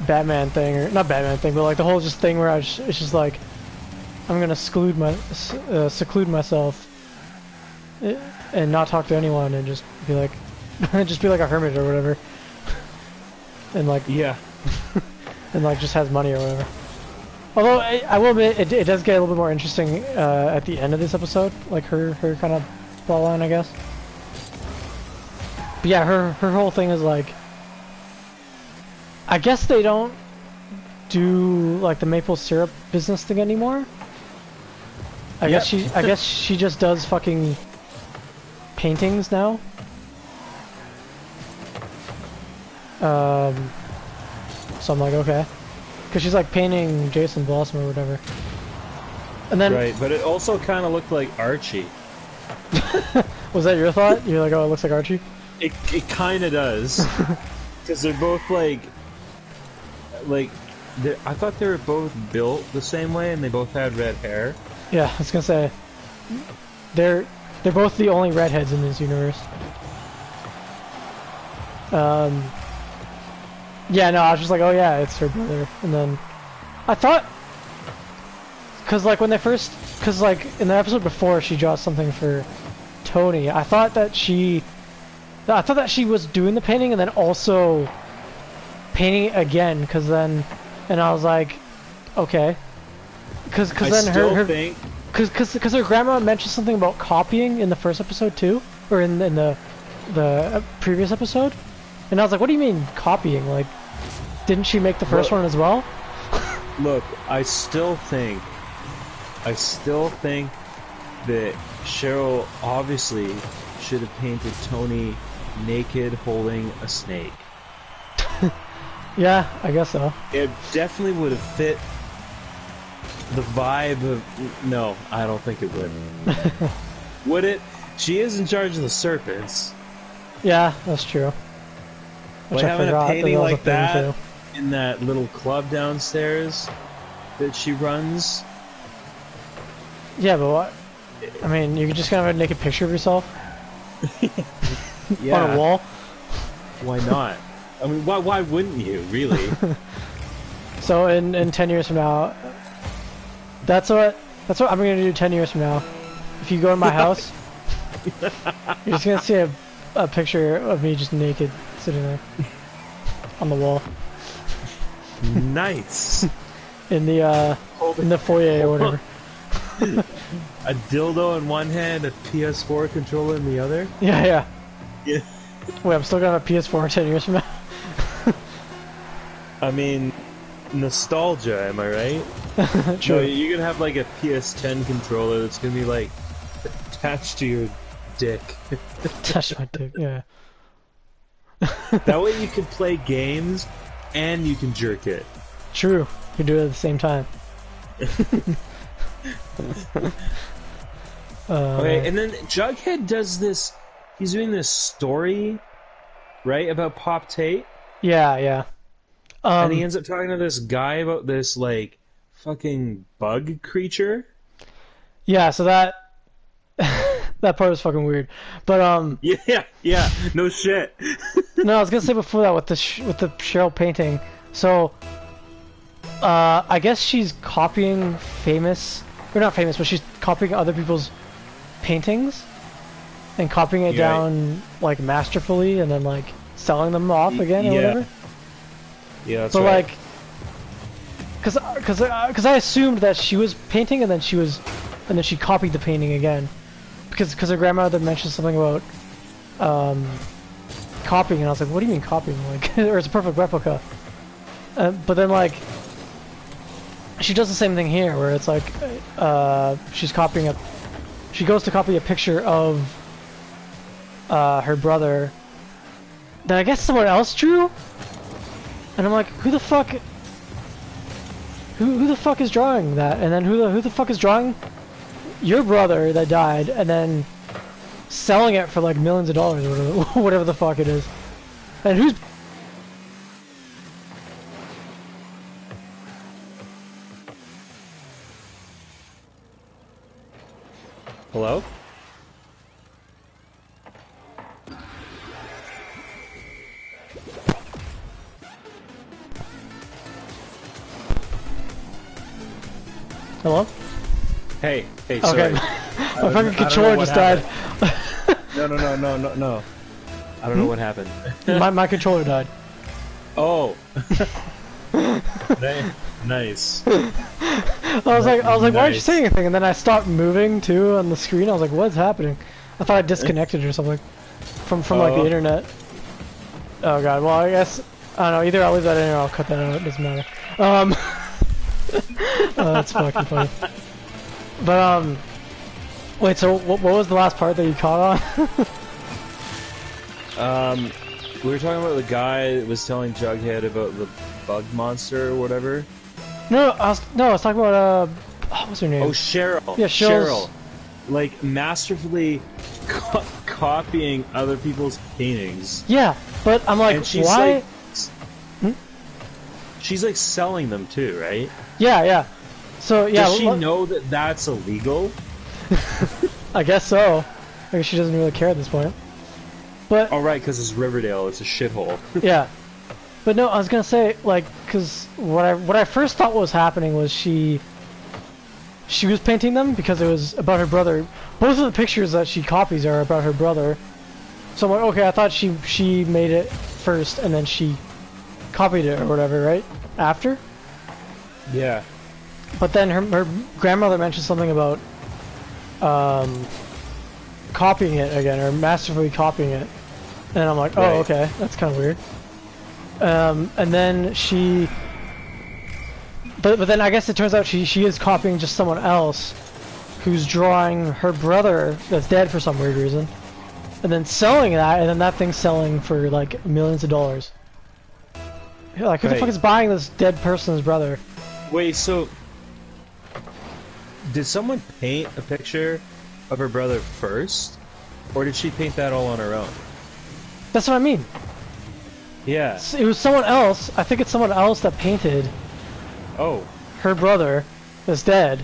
Batman thing, or not Batman thing, but like the whole just thing where it's just like I'm gonna seclude myself and not talk to anyone and just be like a hermit or whatever, and like and like just has money or whatever. Although I will admit it does get a little bit more interesting at the end of this episode, like her kind of plotline, I guess. But yeah, her whole thing is like, I guess they don't do like the maple syrup business thing anymore. I guess she just does fucking paintings now. So I'm like, okay. Because she's like painting Jason Blossom or whatever. And then right, but it also kind of looked like Archie. Was that your thought? You're like, oh, it looks like Archie? It kind of does. Because they're both like I thought they were both built the same way and they both had red hair. Yeah, I was gonna say they're both the only redheads in this universe. Yeah, no, I was just like, oh yeah, it's her brother, and then I thought, cause like when they first, cause like in the episode before she draws something for Tony, I thought that she was doing the painting and then also painting it again, cause then, and I was like, okay, cause then cause her grandma mentioned something about copying in the first episode too, or in the previous episode, and I was like, what do you mean copying? Like, didn't she make the first one as well? Look, I still think that Cheryl obviously should have painted Tony naked holding a snake. Yeah, I guess so. It definitely would have fit the vibe of... No, I don't think it would. Would it? She is in charge of the serpents. Yeah, that's true. Which Like having a painting like that too. in that little club downstairs that she runs. Yeah, but what? I mean, you could just kind of have a naked picture of yourself Yeah. on a wall. Why not? I mean, why wouldn't you, really? So in 10 years from now, that's what I'm gonna do 10 years from now. If you go to my house, you're just gonna see a picture of me just naked sitting there on the wall. Nice. In the foyer or whatever. A dildo in one hand, a PS4 controller in the other. Yeah. Yeah. Wait, I'm still gonna have a PS4 10 years from now. I mean, nostalgia, am I right? True. No, you're gonna have like a PS10 controller that's gonna be like attached to your dick. Touch my dick. Yeah. That way you can play games and you can jerk it. True. You do it at the same time. Okay, and then Jughead does this. He's doing this story, right, about Pop Tate. Yeah. And he ends up talking to this guy about this like fucking bug creature. Yeah. So that that part was fucking weird. But Yeah. No shit. no, I was gonna say before that with the Cheryl painting. So I guess she's copying not famous, but she's copying other people's paintings and copying it down like masterfully, and then like selling them off again or whatever. Yeah, that's but right. like, cause I assumed that she was painting and then she copied the painting again, because her grandmother mentioned something about copying, and I was like, what do you mean copying? Like, or it's a perfect replica. But then like, she does the same thing here, where it's like, she goes to copy a picture of her brother that I guess someone else drew, and I'm like, who the fuck is drawing that? And then who the fuck is drawing your brother that died and then selling it for like millions of dollars or whatever the fuck it is? And who's... Hello? Hello? Hey, Okay. sorry. My fucking controller just died. No. I don't know what happened. my controller died. Oh. Nice. I was like, why aren't you saying anything? And then I stopped moving too on the screen. I was like, what's happening? I thought I disconnected or something from like the internet. Oh god. Well, I guess I don't know. Either I'll leave that in or I'll cut that out. It doesn't matter. Oh, that's fucking funny. But wait. So what was the last part that you caught on? We were talking about the guy that was telling Jughead about the bug monster or whatever. No, I was talking about what was her name? Oh, Cheryl. Yeah, Cheryl. Like masterfully copying other people's paintings. Yeah, but I'm like, And she's why? She's like selling them too, right? Yeah, yeah. So yeah, Does she know that that's illegal? I guess so. I guess she doesn't really care at this point. But Oh right, because it's Riverdale. It's a shithole. yeah, but no, I was gonna say like, cause what I first thought was happening was she was painting them because it was about her brother. Both of the pictures that she copies are about her brother. So I'm like, okay, I thought she made it first and then she copied it or whatever, right? After. Yeah. But then her grandmother mentioned something about copying it again, or masterfully copying it. And I'm like, oh, Right. okay, that's kind of weird. And then she... But then I guess it turns out she is copying just someone else who's drawing her brother that's dead for some weird reason. And then selling that, and then that thing's selling for like millions of dollars. You're like, who the fuck is buying this dead person's brother? Wait, so did someone paint a picture of her brother first, or did she paint that all on her own? That's what I mean. Yeah. It was someone else. I think it's someone else that painted Oh. her brother that's dead,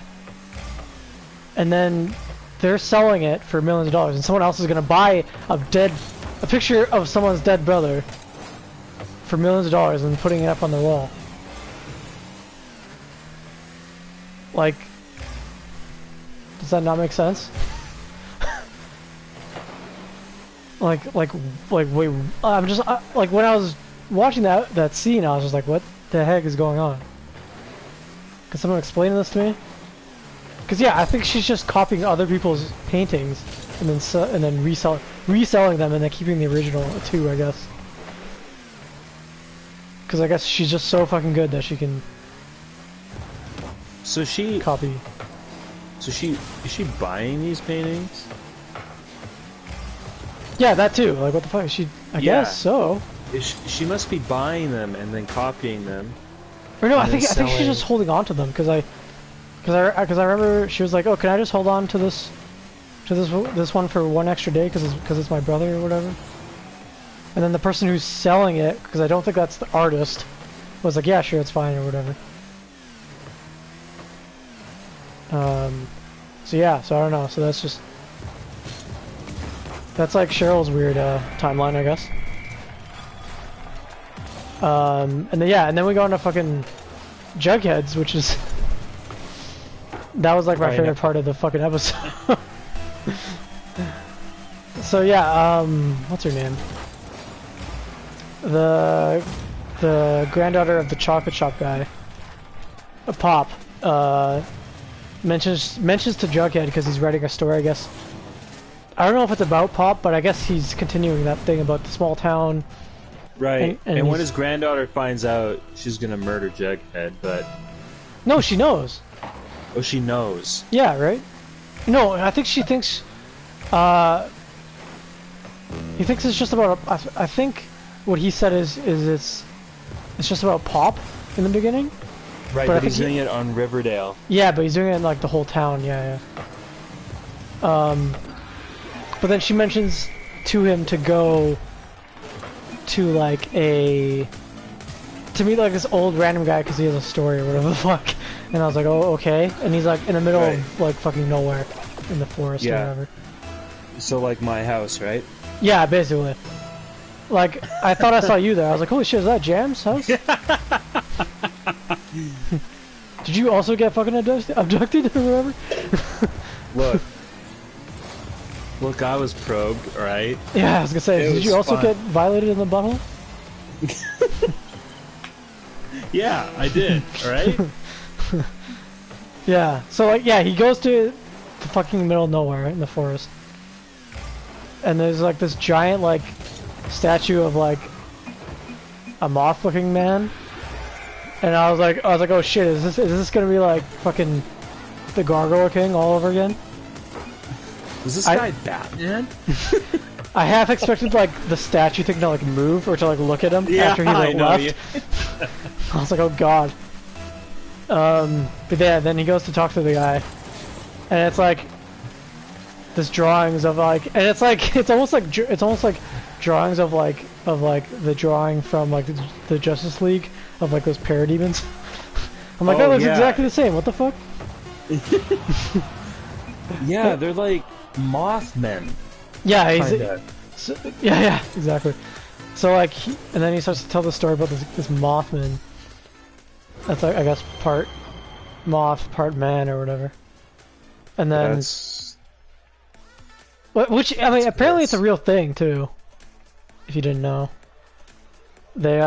and then they're selling it for millions of dollars, and someone else is gonna buy a picture of someone's dead brother for millions of dollars and putting it up on the wall. Like, does that not make sense? like, wait, I'm just, like, when I was watching that scene, I was just like, what the heck is going on? Can someone explain this to me? Because yeah, I think she's just copying other people's paintings and then reselling them and then keeping the original too, I guess. Because I guess she's just so fucking good that she can copy. So is she buying these paintings? Yeah, that too. Like, what the fuck? I guess so. She must be buying them and then copying them. Or no, I think she's just holding on to them because I remember she was like, oh, can I just hold on to this one for one extra day because it's my brother or whatever. And then the person who's selling it, because I don't think that's the artist, was like, yeah, sure, it's fine or whatever. So yeah, so I don't know. So that's like Cheryl's weird timeline, I guess. And then we go into fucking Jugheads, which is that was like my favorite part of the fucking episode. So yeah, what's her name? The granddaughter of the chocolate shop guy, Pop, mentions to Jughead because he's writing a story, I guess. I don't know if it's about Pop, but I guess he's continuing that thing about the small town. Right, and when his granddaughter finds out, she's gonna murder Jughead, but... No, she knows. Oh, she knows. Yeah, right? No, I think she thinks... he thinks it's just about... I think what he said is it's just about Pop in the beginning. Right, but he's doing it on Riverdale. Yeah, but he's doing it in, like, the whole town, yeah. But then she mentions to him to go to, like, to meet, like, this old random guy because he has a story or whatever the fuck. And I was like, oh, okay. And he's, like, in the middle of, like, fucking nowhere in the forest or whatever. So, like, my house, right? Yeah, basically. Like, I thought I saw you there. I was like, holy shit, is that Jam's house? Did you also get fucking abducted or whatever? Look, I was probed, right? Yeah, I was gonna say, did you also get violated in the butthole? Yeah, I did, alright? Yeah, so like, yeah, he goes to the fucking middle of nowhere in the forest. And there's like this giant, like, statue of like a moth-looking man. And I was like, oh shit, is this gonna be like fucking the Gargoyle King all over again? Is this guy Batman? I half expected like the statue thing to like move or to like look at him after he like left. Yeah. I was like, oh god. But yeah, then he goes to talk to the guy, and it's like this drawings of like, and it's like it's almost like drawings of like the drawing from like the Justice League of like those parademons. I'm like, that looks exactly the same. What the fuck? Yeah, they're like Mothmen. Yeah, so, yeah, exactly. So like, and then he starts to tell the story about this Mothman. That's like, I guess, part moth, part man, or whatever. And then, which I mean, apparently it's a real thing too. If you didn't know, they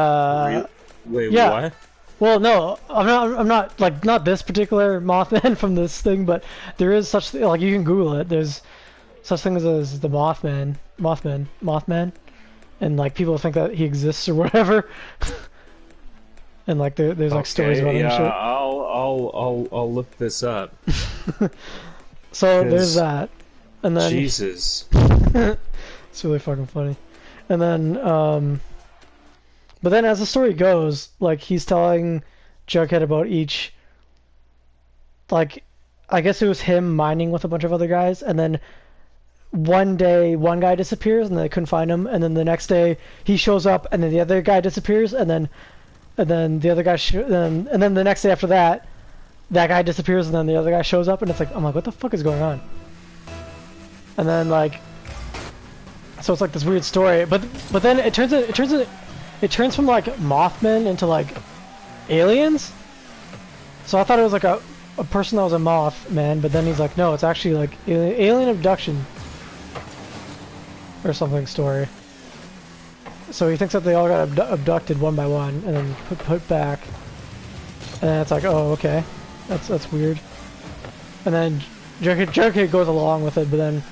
Wait, yeah. what? Well, no, I'm not like not this particular Mothman from this thing, but there is such like you can Google it. There's such things as the Mothman, and like people think that he exists or whatever. And like there's like stories about him and shit. I'll look this up. So there's that, and then Jesus, it's really fucking funny. And then but then as the story goes, like he's telling Jughead about each, like I guess it was him mining with a bunch of other guys, and then one day one guy disappears and they couldn't find him, and then the next day he shows up and then the other guy disappears, and then the other guy and then the next day after that guy disappears and then the other guy shows up, and it's like, I'm like, what the fuck is going on? And then like, so it's like this weird story, but then it turns from like Mothmen into like aliens. So I thought it was like a person that was a Mothman, but then he's like, no, it's actually like alien abduction or something story. So he thinks that they all got abducted one by one and then put back. And then it's like, oh, okay, that's weird. And then Jughead goes along with it, but then,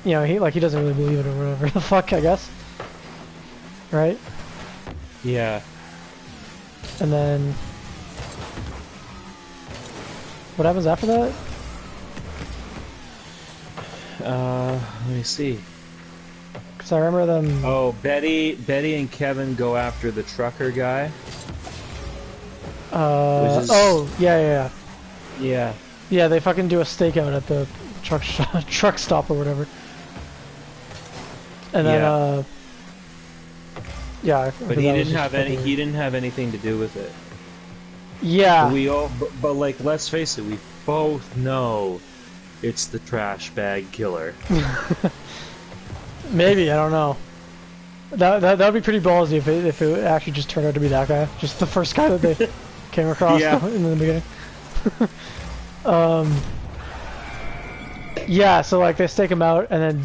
you know, he doesn't really believe it or whatever the fuck, I guess. Right? Yeah. And then what happens after that? Let me see. Because I remember them. Oh, Betty and Kevin go after the trucker guy. Oh, yeah. Yeah. Yeah, they fucking do a stakeout at the truck stop or whatever. And then, yeah. But he didn't have anything to do with it. Yeah. But like, let's face it, we both know it's the trash bag killer. Maybe, I don't know. That would be pretty ballsy if it actually just turned out to be that guy, just the first guy that they came across in the beginning. Yeah, so like they stake him out, and then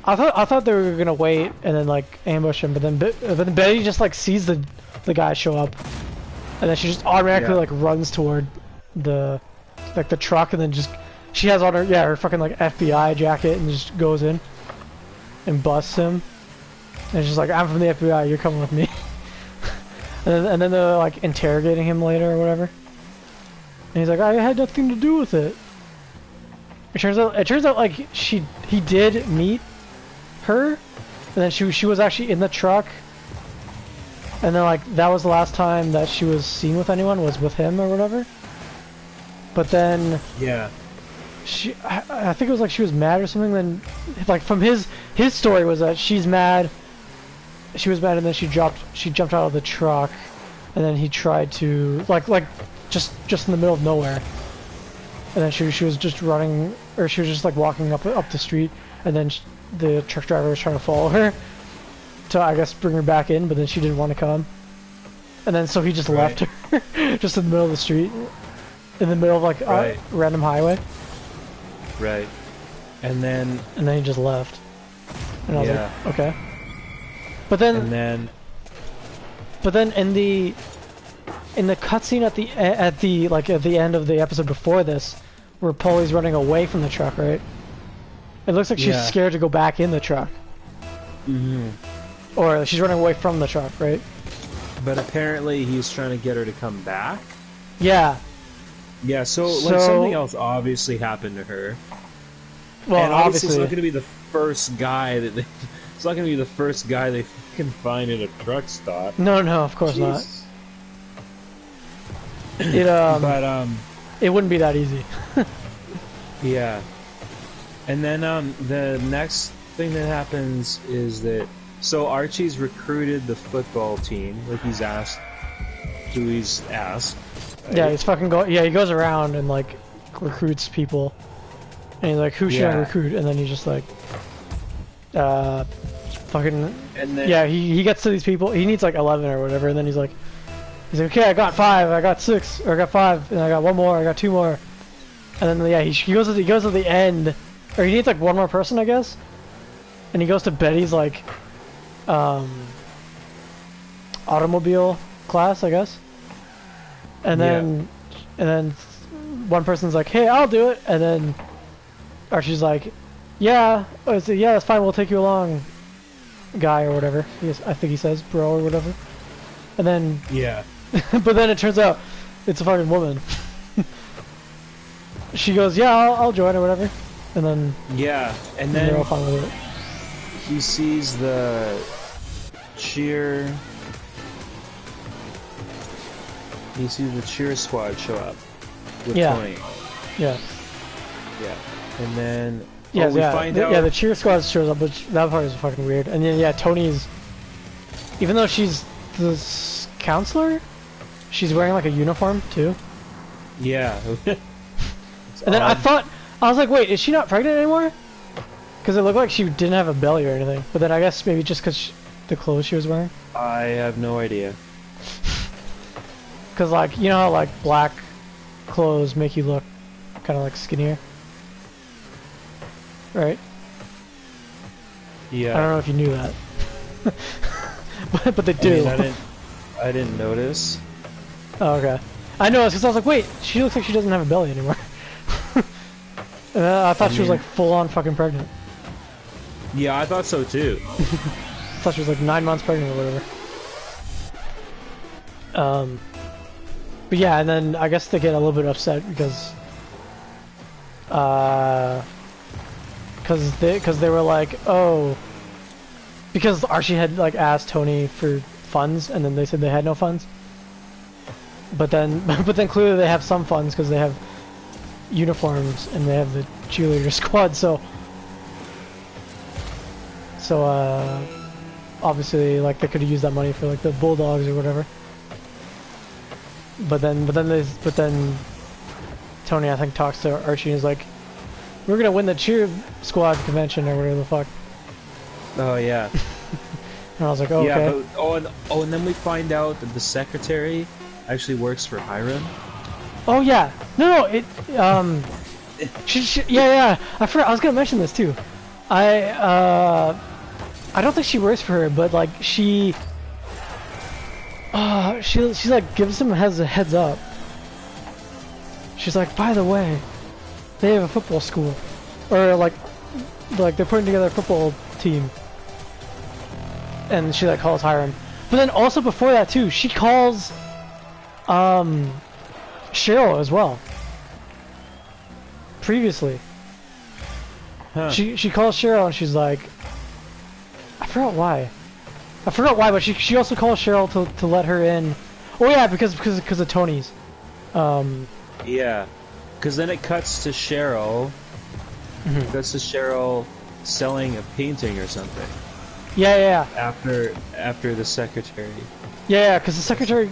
I thought they were gonna wait and then like ambush him, but then Betty just like sees the guy show up, and then she just automatically like runs toward the truck, and then just she has on her fucking like FBI jacket and just goes in and busts him, and she's like, I'm from the FBI, you're coming with me. and then they're like interrogating him later or whatever, and he's like, I had nothing to do with it. It turns out like he did meet her, and then she was actually in the truck, and then like that was the last time that she was seen with anyone, was with him or whatever. But then I think it was like she was mad or something. Then like from his story was that she was mad, and then she jumped out of the truck, and then he tried to like just in the middle of nowhere, and then she was just running, or she was just like walking up the street, and then the truck driver was trying to follow her to, I guess, bring her back in, but then she didn't want to come, and then so he just left her just in the middle of the street, in the middle of like a random highway. Right. And then he just left, and I was like, okay. But then in the cutscene at the end of the episode before this, where Polly's running away from the truck, right? It looks like she's scared to go back in the truck. Mm-hmm. Or she's running away from the truck, right? But apparently he's trying to get her to come back. Yeah. Yeah. So like something else obviously happened to her. Well, and obviously it's not going to be the first guy that they. It's not going to be the first guy they can find at a truck stop. No, of course not. It But it wouldn't be that easy. Yeah. And then the next thing that happens is that so Archie's recruited the football team, like he's asked. Right? Yeah, he's fucking he goes around and like recruits people, and he's like, who should I recruit? And then he's just like, fucking. And then, yeah, he gets to these people. He needs like 11 or whatever, and then he's like, okay, I got 5, I got 6, or I got 5, and I got 1 more, I got 2 more, and then yeah, he goes to the end, or he needs like 1 more person, I guess, and he goes to Betty's like, automobile class, I guess, and then one person's like, hey, I'll do it, and then Archie's like, yeah, yeah, that's fine, we'll take you along, guy or whatever. I think he says bro or whatever. And then but then it turns out it's a fucking woman. She goes, yeah, I'll join or whatever. And then and then they're all fine with it. He sees the cheer. He sees the cheer squad show up with Tony. Yeah. And then we find out. Yeah, the cheer squad shows up, which that part is fucking weird. And then Tony's, even though she's the counselor, she's wearing like a uniform too. Yeah. And then I was like, wait, is she not pregnant anymore? Because it looked like she didn't have a belly or anything. But then I guess maybe just because the clothes she was wearing. I have no idea. Because like, you know how like black clothes make you look kind of like skinnier, right? Yeah. I don't know if you knew that. but they do. I didn't notice. Oh, okay. I noticed because I was like, wait, she looks like she doesn't have a belly anymore. And I thought she was like full on fucking pregnant. Yeah, I thought so too. I thought she was like 9 months pregnant or whatever. But yeah, and then I guess they get a little bit upset because they were like, oh, because Archie had like asked Tony for funds, and then they said they had no funds. But then clearly they have some funds because they have uniforms and they have the cheerleader squad. So obviously like they could have used that money for like the Bulldogs or whatever. But then Tony, I think, talks to Archie and is like, we're gonna win the cheer squad convention or whatever the fuck. Oh yeah. And I was like, oh, yeah, okay. But, and then we find out that the secretary actually works for Hiram. Oh yeah. No, it yeah. I forgot. I was gonna mention this too. I don't think she works for her, but like she like gives him a heads up. She's like, by the way, they have a football school, or like they're putting together a football team, and she like calls Hiram. But then also before that too, she calls Cheryl as well. Previously, she calls Cheryl and she's like, I forgot why, but she also calls Cheryl to let her in. Oh yeah, because of Tony's. Yeah, because then it cuts to Cheryl. Mm-hmm. Cuts to Cheryl selling a painting or something. Yeah. After the secretary. Yeah, because the secretary.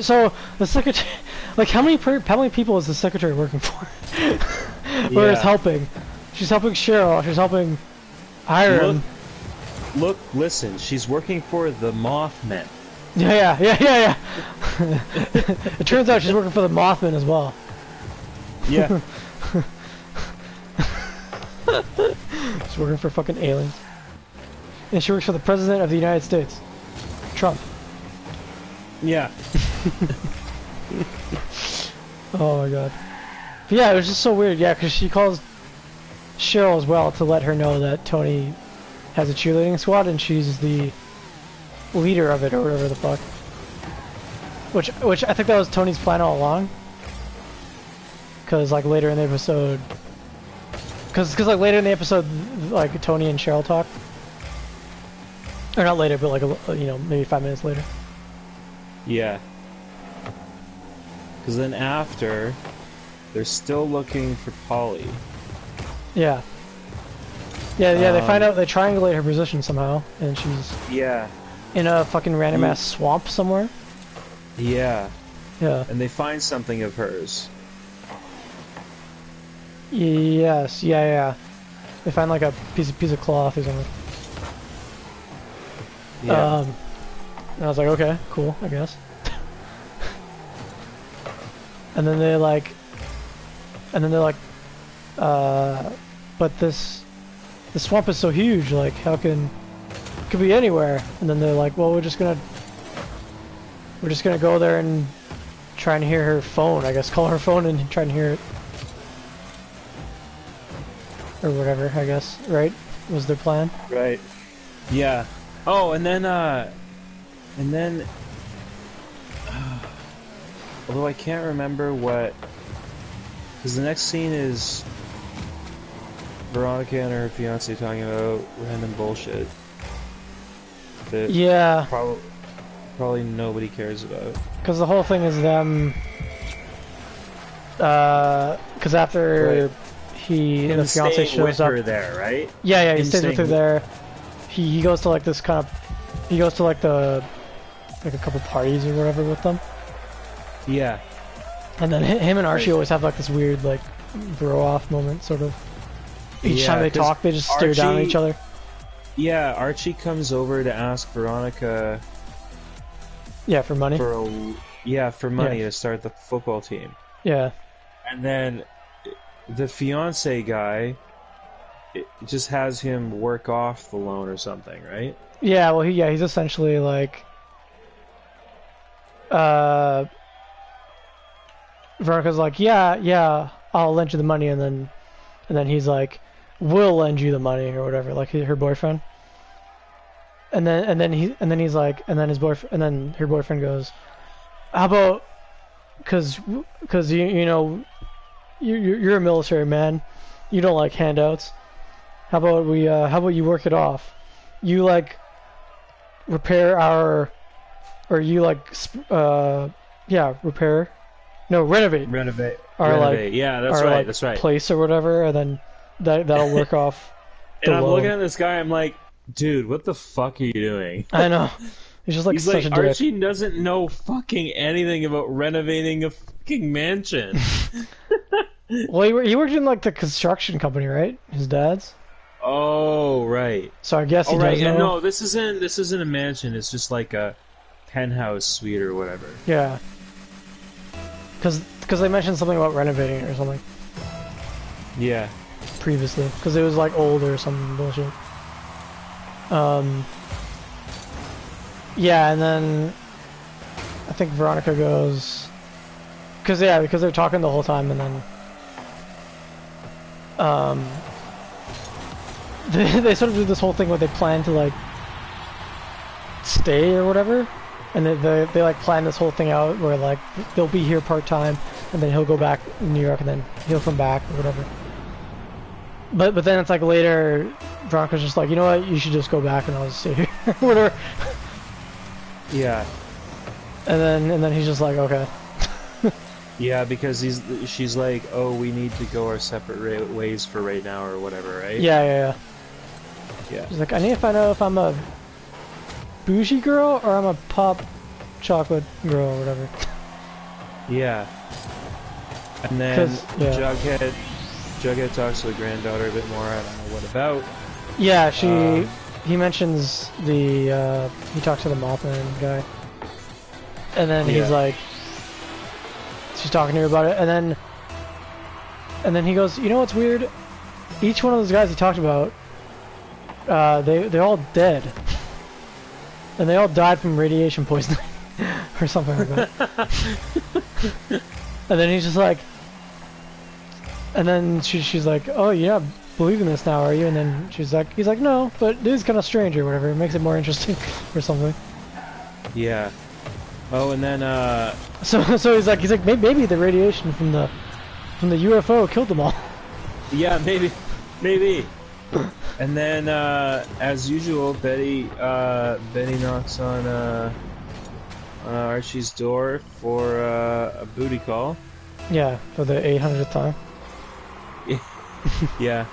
So the secretary, like how many people is the secretary working for? Or is helping? She's helping Cheryl. She's helping Hiram. Listen. She's working for the Mothman. Yeah. It turns out she's working for the Mothman as well. Yeah. She's working for fucking aliens. And she works for the President of the United States, Trump. Yeah. Oh my god. But yeah, it was just so weird. Yeah, because she calls Cheryl as well to let her know that Tony has a cheerleading squad and she's the leader of it or whatever the fuck. Which I think that was Tony's plan all along. Because like later in the episode, like later in the episode, like Tony and Cheryl talk. Or not later, but like maybe 5 minutes later. Yeah. Because then after, they're still looking for Polly. Yeah. Yeah, they find out, they triangulate her position somehow, and she's Yeah. in a fucking random ass swamp somewhere. Yeah. Yeah. And they find something of hers. Yes, yeah. They find like a piece of cloth or something. Yeah. And I was like, okay, cool, I guess. And then they're like, but the swamp is so huge, like, how can, it could be anywhere. And then they're like, well, we're just gonna go there and try and hear her phone, I guess, call her phone and try and hear it. Or whatever, I guess, right? Was their plan? Right. Yeah. Oh, and then, although I can't remember what, because the next scene is Veronica and her fiance talking about random bullshit that Yeah. probably nobody cares about. Because the whole thing is them, because after the fiance shows up her there, right? Yeah, he stays with her there. He goes to like this kind of, he goes to like a couple parties or whatever with them. Yeah. And then him and Archie always have like this weird like throw off moment, sort of. Each time they talk, they just stare down at each other. Yeah, Archie comes over to ask Veronica. Yeah, for money. For money to start the football team. Yeah. And then the fiance guy, it just has him work off the loan or something, right? Yeah, well, he's essentially like, Veronica's like, yeah, I'll lend you the money, and then he's like, we'll lend you the money or whatever, like her boyfriend. And then he's like, and then her boyfriend goes, how about, cause you know, you're a military man, you don't like handouts. How about you work it off? You like repair renovate. Yeah, that's right. That's right. Place or whatever, and then that'll work off. And I'm looking at this guy. I'm like, dude, what the fuck are you doing? I know. He's just like He's such like, a dick. Archie doesn't know fucking anything about renovating a fucking mansion. Well, he worked in like the construction company, right? His dad's. Oh, right. So I guess he does know. No, this isn't a mansion. It's just like a penthouse suite or whatever. Yeah. Because they mentioned something about renovating it or something. Yeah. Previously, because it was like old or some bullshit. Yeah, and then I think Veronica goes, because they're talking the whole time, and then they sort of do this whole thing where they plan to like stay or whatever, and they like plan this whole thing out where like they'll be here part-time, and then he'll go back in New York, and then he'll come back or whatever. But then it's like later, Veronica's just like, you know what, you should just go back and I'll just stay here, whatever. Yeah. And then he's just like, okay. Yeah, because she's like, oh, we need to go our separate ways for right now or whatever, right? Yeah. Yeah. She's like, I need to find out if I'm a bougie girl or I'm a pop chocolate girl or whatever. Yeah. And then Jughead talks to the granddaughter a bit more. I don't know what about. Yeah, he mentions he talks to the Mothman guy, and then he's like, she's talking to her about it, and then he goes, you know what's weird? Each one of those guys he talked about, they're all dead, and they all died from radiation poisoning or something like that. And then he's just like. And then she's like, oh, you're not believing this now, are you? And then he's like, no, but it is kind of strange or whatever. It makes it more interesting or something. Yeah. Oh, and then, So he's like, maybe the radiation from the UFO killed them all. Yeah, maybe. And then, as usual, Betty knocks on Archie's door for a booty call. Yeah, for the 800th time. Yeah.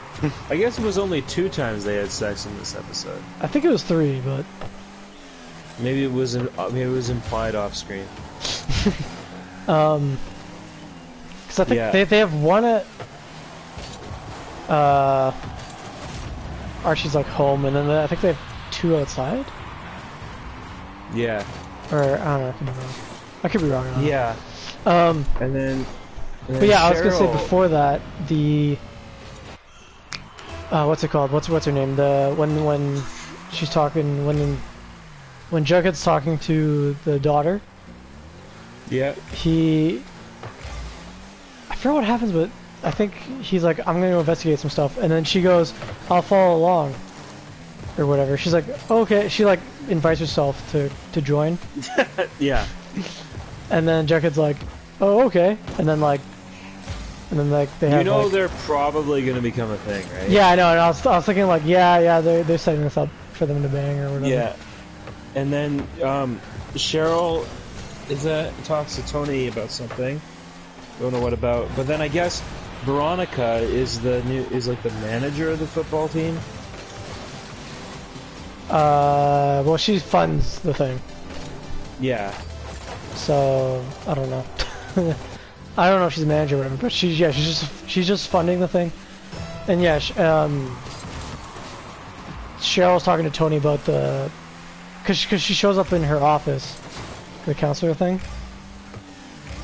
I guess it was only 2 times they had sex in this episode. I think it was 3, but Maybe it was implied off screen. because I think they have one at Archie's like home, and then I think they have 2 outside. Yeah. Or I don't know. I could be wrong. Yeah. And then but yeah, Cheryl... I was gonna say before that the what's it called? What's her name? The when she's talking when Jughead's talking to the daughter. Yeah. I forget what happens, but I think he's like, I'm going to investigate some stuff, and then she goes, I'll follow along, or whatever. She's like, okay. She like invites herself to join. Yeah. And then Jughead's like, oh, okay. And then they have, you know, they're probably going to become a thing, right? Yeah, I know. And I was thinking like, yeah, they're setting this up for them to bang or whatever. Yeah. And then Cheryl talks to Tony about something. Don't know what about. But then I guess Veronica is like the manager of the football team. Well, she funds the thing. Yeah. So I don't know. I don't know if she's a manager or whatever, but she's just funding the thing. And yeah, Cheryl's talking to Tony about because she shows up in her office, the counselor thing,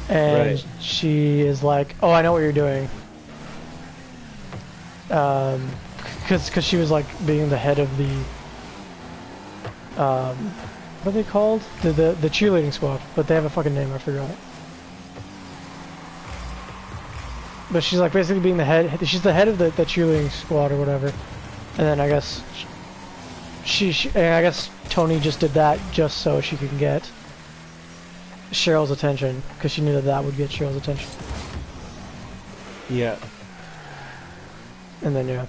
and she is like, "Oh, I know what you're doing," because she was like being the head of the what are they called? The cheerleading squad, but they have a fucking name, I forgot it. But she's like basically being the head. She's the head of the cheerleading squad or whatever. And then I guess I guess Tony just did that just so she could get Cheryl's attention, because she knew that would get Cheryl's attention. Yeah. And then yeah.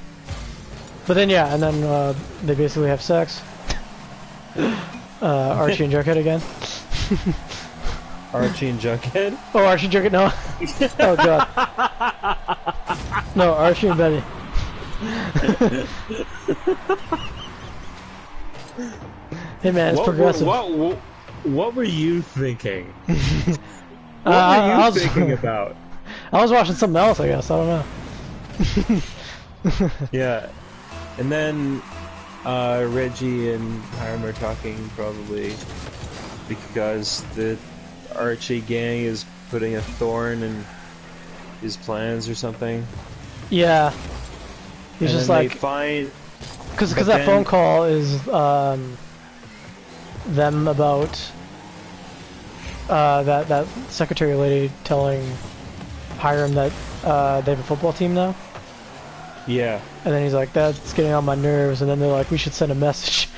But then yeah, and then they basically have sex. Archie and Jughead again. Archie and Jughead? Oh, Archie and Jughead, no. Oh god. No, Archie and Betty. Hey man, it's progressive. What were you thinking? What I were you thinking about? I was watching something else, I guess. I don't know. Yeah. And then Reggie and Hiram are talking probably because the Archie gang is putting a thorn in his plans or something. Yeah. He's and just then like... they find... Because that phone call is them about that secretary lady telling Hiram that they have a football team now. Yeah. And then he's like, that's getting on my nerves, and then they're like, we should send a message.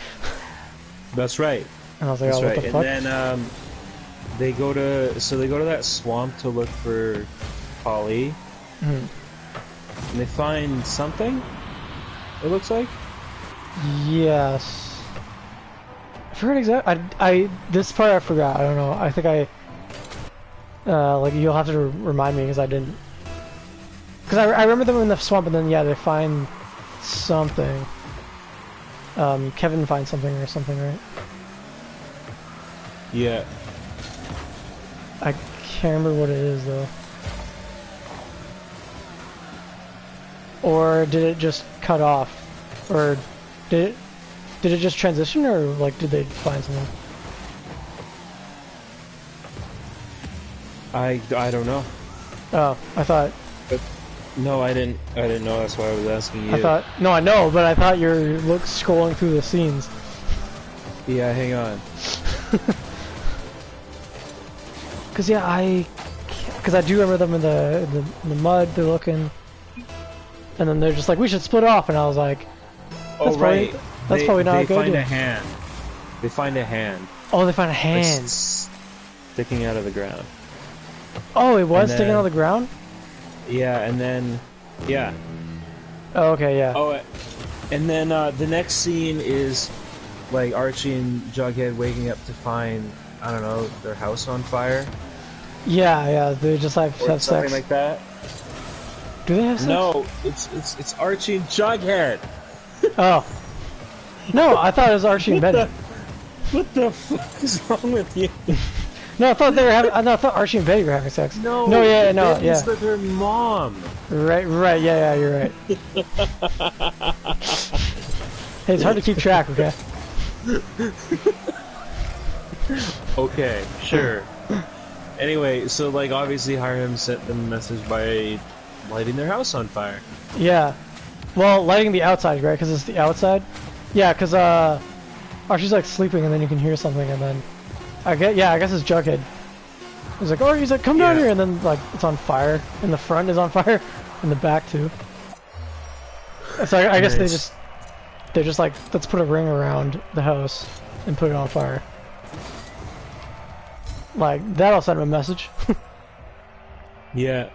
That's right. And I was like, oh, what the fuck? And then they go to that swamp to look for Polly. Mm-hmm. And they find something, it looks like. Yes. I forgot exactly. This part I forgot. I don't know. I think like you'll have to remind me because I didn't. Because I remember them in the swamp, and then yeah, they find something. Kevin finds something or something, right? Yeah. I can't remember what it is though. Or did it just cut off? Or did it just transition, or like did they find something? I don't know. Oh, I thought. But no, I didn't know. That's why I was asking you. No, I know, but I thought you're scrolling through the scenes. Yeah, hang on. Cause yeah, cause I do remember them in the mud. They're looking, and then they're just like, we should split off, and I was like, that's probably not a good idea. They find a hand. They find a hand. Oh, they find a hand like sticking out of the ground. Oh, it was sticking out of the ground? Yeah, and then yeah. Oh, okay, yeah. Oh, and then the next scene is like Archie and Jughead waking up to find, I don't know, their house on fire. Yeah, they just have something sex. like that. Do they have sex? No, it's Archie and Jughead. Oh. No, I thought it was Archie and Betty. What the fuck is wrong with you? No, I thought they were having. I thought Archie and Betty were having sex. No. No, yeah, no, Betty's yeah. with her mom. Right, yeah, you're right. Hey, it's hard to keep track, okay? Okay, sure. Anyway, so like obviously Hiram sent them a message by lighting their house on fire. Yeah. Well, lighting the outside, right? Because it's the outside. Yeah, because Archie's like sleeping, and then you can hear something, and then I guess it's Jughead. He's like, oh, he's like, come down here, and then like it's on fire, and the front is on fire, and the back too. So I guess they're just like, let's put a ring around the house and put it on fire. Like that'll send him a message. Yeah.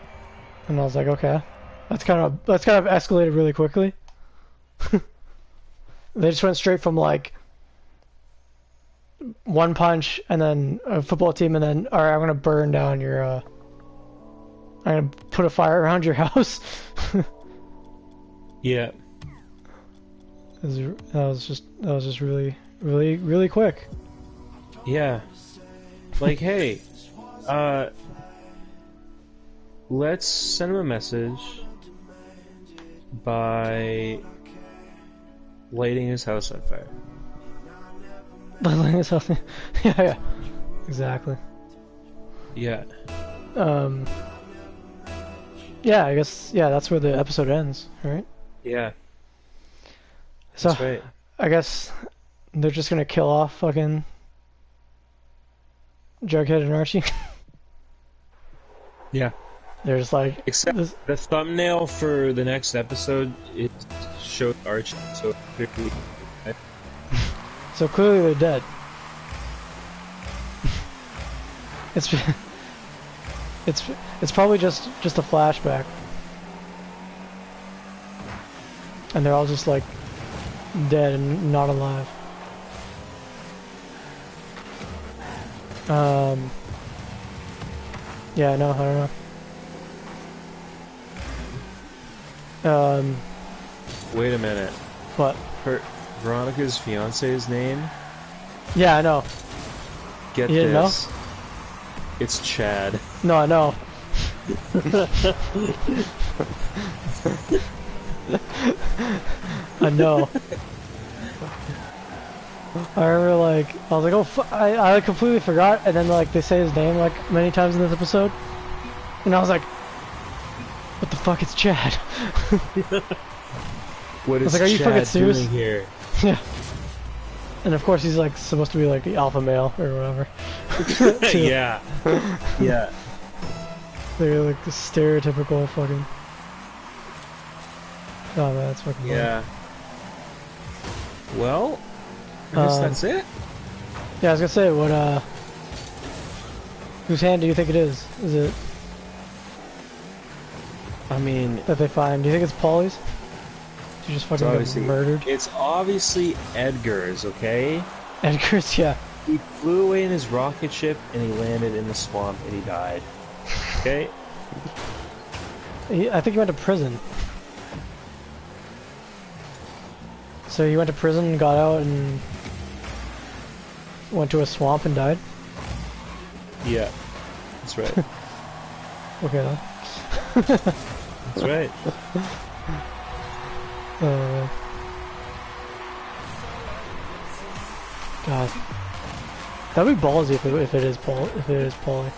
And I was like, okay, that's kind of escalated really quickly. They just went straight from like one punch and then a football team and then, all right, I'm gonna burn down your I'm gonna put a fire around your house. Yeah. That was just really quick. Yeah. Like, hey, let's send him a message by lighting his house on fire. Lighting his house. Yeah, exactly. Yeah. Yeah, I guess, yeah, that's where the episode ends, right? Yeah. So, That's right. I guess they're just gonna kill off fucking Jughead and Archie. Yeah. There's like, Except the thumbnail for the next episode, it showed Archie, so clearly. so clearly they're dead. It's probably just a flashback, and they're all just like dead and not alive. Yeah, no, I don't know. Wait a minute. What? Veronica's fiance's name? Yeah, I know. Get You didn't this. Know? It's Chad. No, I know. I know. I remember, like, I was like, oh, I like, completely forgot, and then, like, they say his name, like, many times in this episode, and I was like, what the fuck, it's Chad. What is I was like, are you fucking serious? doing here? Yeah. And of course he's, like, supposed to be, like, the alpha male, or whatever. Yeah. Yeah. They're, like, the stereotypical fucking... Oh, man, that's fucking Yeah. Well... I guess that's it? Yeah, I was gonna say, what, whose hand do you think it is? Is it... I mean... that they find? Do you think it's Paulie's? She just fucking got murdered? It's obviously Edgar's, okay? Edgar's, yeah. He flew away in his rocket ship, and he landed in the swamp, and he died. Okay? I think he went to prison. So he went to prison and got out and... went to a swamp and died? Yeah. That's right. Okay, then. That's right. Oh, God. That'd be ballsy if it is Paulie.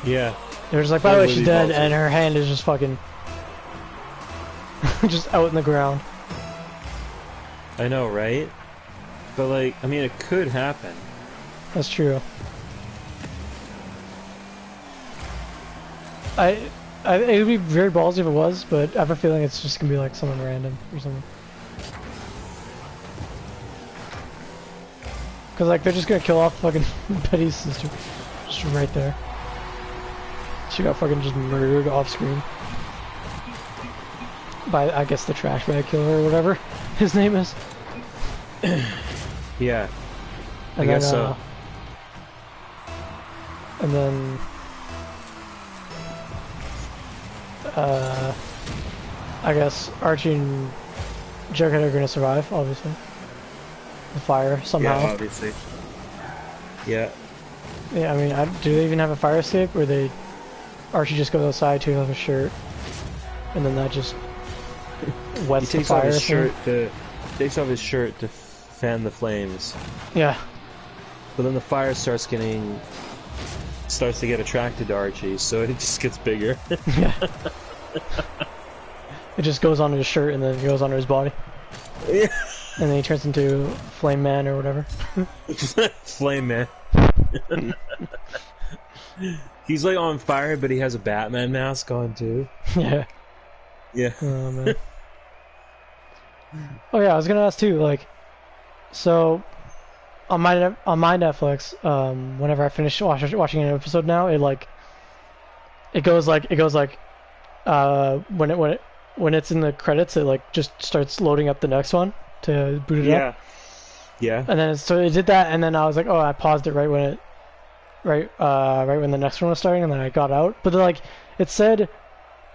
Yeah. They're just like, by the way, she's dead, and her hand is just fucking... just out in the ground. I know, right? But, like, I mean, it could happen. That's true. It would be very ballsy if it was, but I have a feeling it's just gonna be like someone random or something. Cause like they're just gonna kill off fucking Betty's sister, just right there. She got fucking just murdered off screen by, I guess, the trash bag killer or whatever his name is. Yeah, I guess so. And then I guess Archie and Jughead are gonna survive, obviously. The fire, somehow. Yeah, obviously. Yeah. Yeah, I mean, do they even have a fire escape, or Archie just goes outside, takes off his shirt, and then that just wets the fire? Takes off his shirt to fan the flames. Yeah. But then the fire starts to get attracted to Archie, so it just gets bigger. Yeah. It just goes onto his shirt and then it goes onto his body. Yeah. And then he turns into Flame Man or whatever. Flame Man. He's like on fire, but he has a Batman mask on too. Yeah. Yeah. Oh man. Oh yeah, I was gonna ask too. Like, so on my Netflix, whenever I finish watching an episode now, it goes like when it's in the credits, it like just starts loading up the next one to boot it up. Yeah. And then so it did that, and then I was like, oh, I paused it right when the next one was starting, and then I got out. But then, like, it said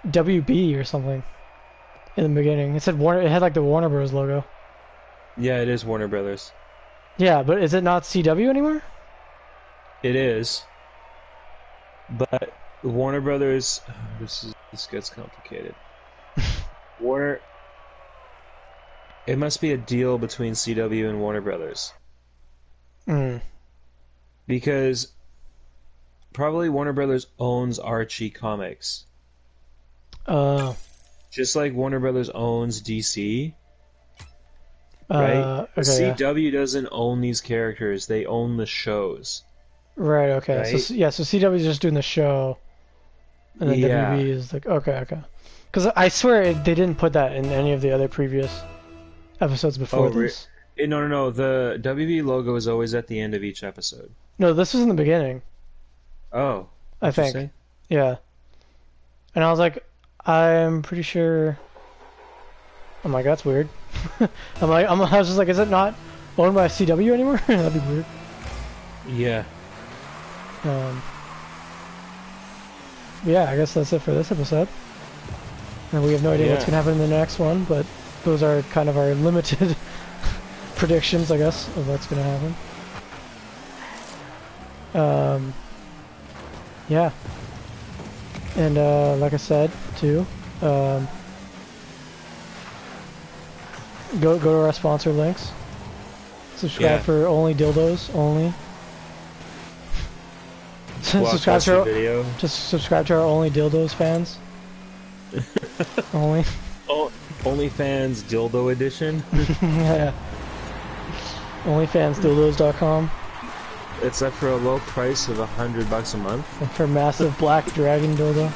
WB or something in the beginning. It said Warner. It had like the Warner Bros. Logo. Yeah, it is Warner Brothers. Yeah, but is it not CW anymore? It is. But Warner Brothers. This gets complicated. Warner. It must be a deal between CW and Warner Brothers. Because probably Warner Brothers owns Archie Comics. Just like Warner Brothers owns DC. Right? Okay, CW doesn't own these characters, they own the shows. Right, okay. Right? So CW is just doing the show. And then WB is like, okay. Because I swear they didn't put that in any of the other previous episodes before this. No. The WB logo is always at the end of each episode. No, this was in the beginning. Oh. I think. Yeah. And I was like, I'm pretty sure. I'm like, that's weird. I was just like, is it not owned by CW anymore? That'd be weird. Yeah. Yeah, I guess that's it for this episode. And we have no idea what's going to happen in the next one, but those are kind of our limited predictions, I guess, of what's going to happen. Yeah. And like I said, too, go to our sponsor links. Subscribe for only dildos, only. Subscribe to our video. Just subscribe to our only dildos fans. Only. OnlyFans dildo edition. Yeah. OnlyFansDildos.com. It's up for a low price of $100 a month. And for massive black dragon dildo.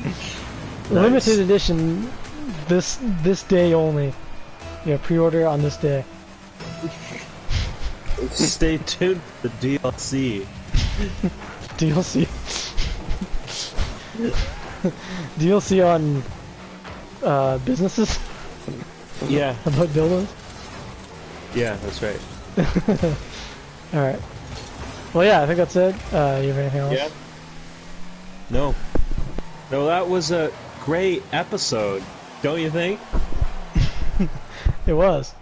Nice. Limited edition. This day only. Yeah, pre-order on this day. Stay tuned for the DLC. DLC. DLC on businesses? Yeah. About dildos? Yeah, that's right. Alright. Well, yeah, I think that's it. You have anything else? Yeah. No, that was a great episode, don't you think? It was.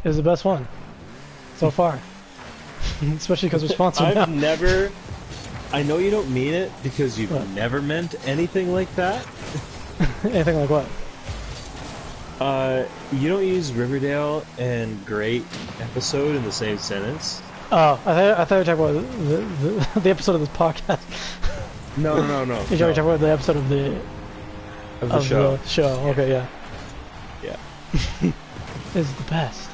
It was the best one. So far. Especially because we're sponsored now. I know you don't mean it because you've never meant anything like that. Anything like what? You don't use Riverdale and great episode in the same sentence. Oh, I thought you were talking about the episode of this podcast. No. You're talking about the episode of the show. The show. Okay, yeah. Yeah. It's the best.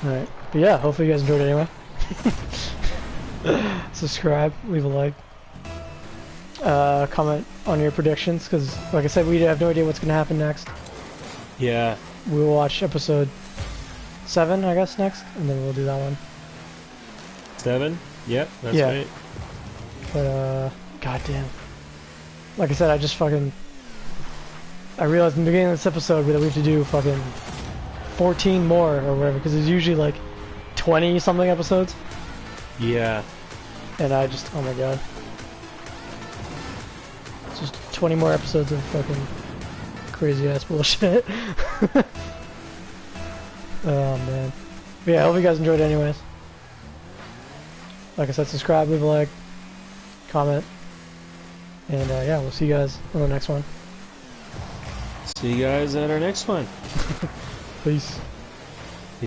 Alright. But yeah, hopefully you guys enjoyed it anyway. Subscribe, leave a like. Comment on your predictions, because like I said, we have no idea what's going to happen next. Yeah. We'll watch episode 7, I guess, next, and then we'll do that one. 7? Yep, that's right. But, goddamn. Like I said, I realized in the beginning of this episode that we have to do fucking 14 more or whatever, because it's usually like 20 something episodes. Yeah. And I just, oh my god. It's just 20 more episodes of fucking crazy ass bullshit. Oh man. But yeah, I hope you guys enjoyed anyways. Like I said, subscribe, leave a like, comment. And yeah, we'll see you guys on the next one. See you guys at our next one. Peace.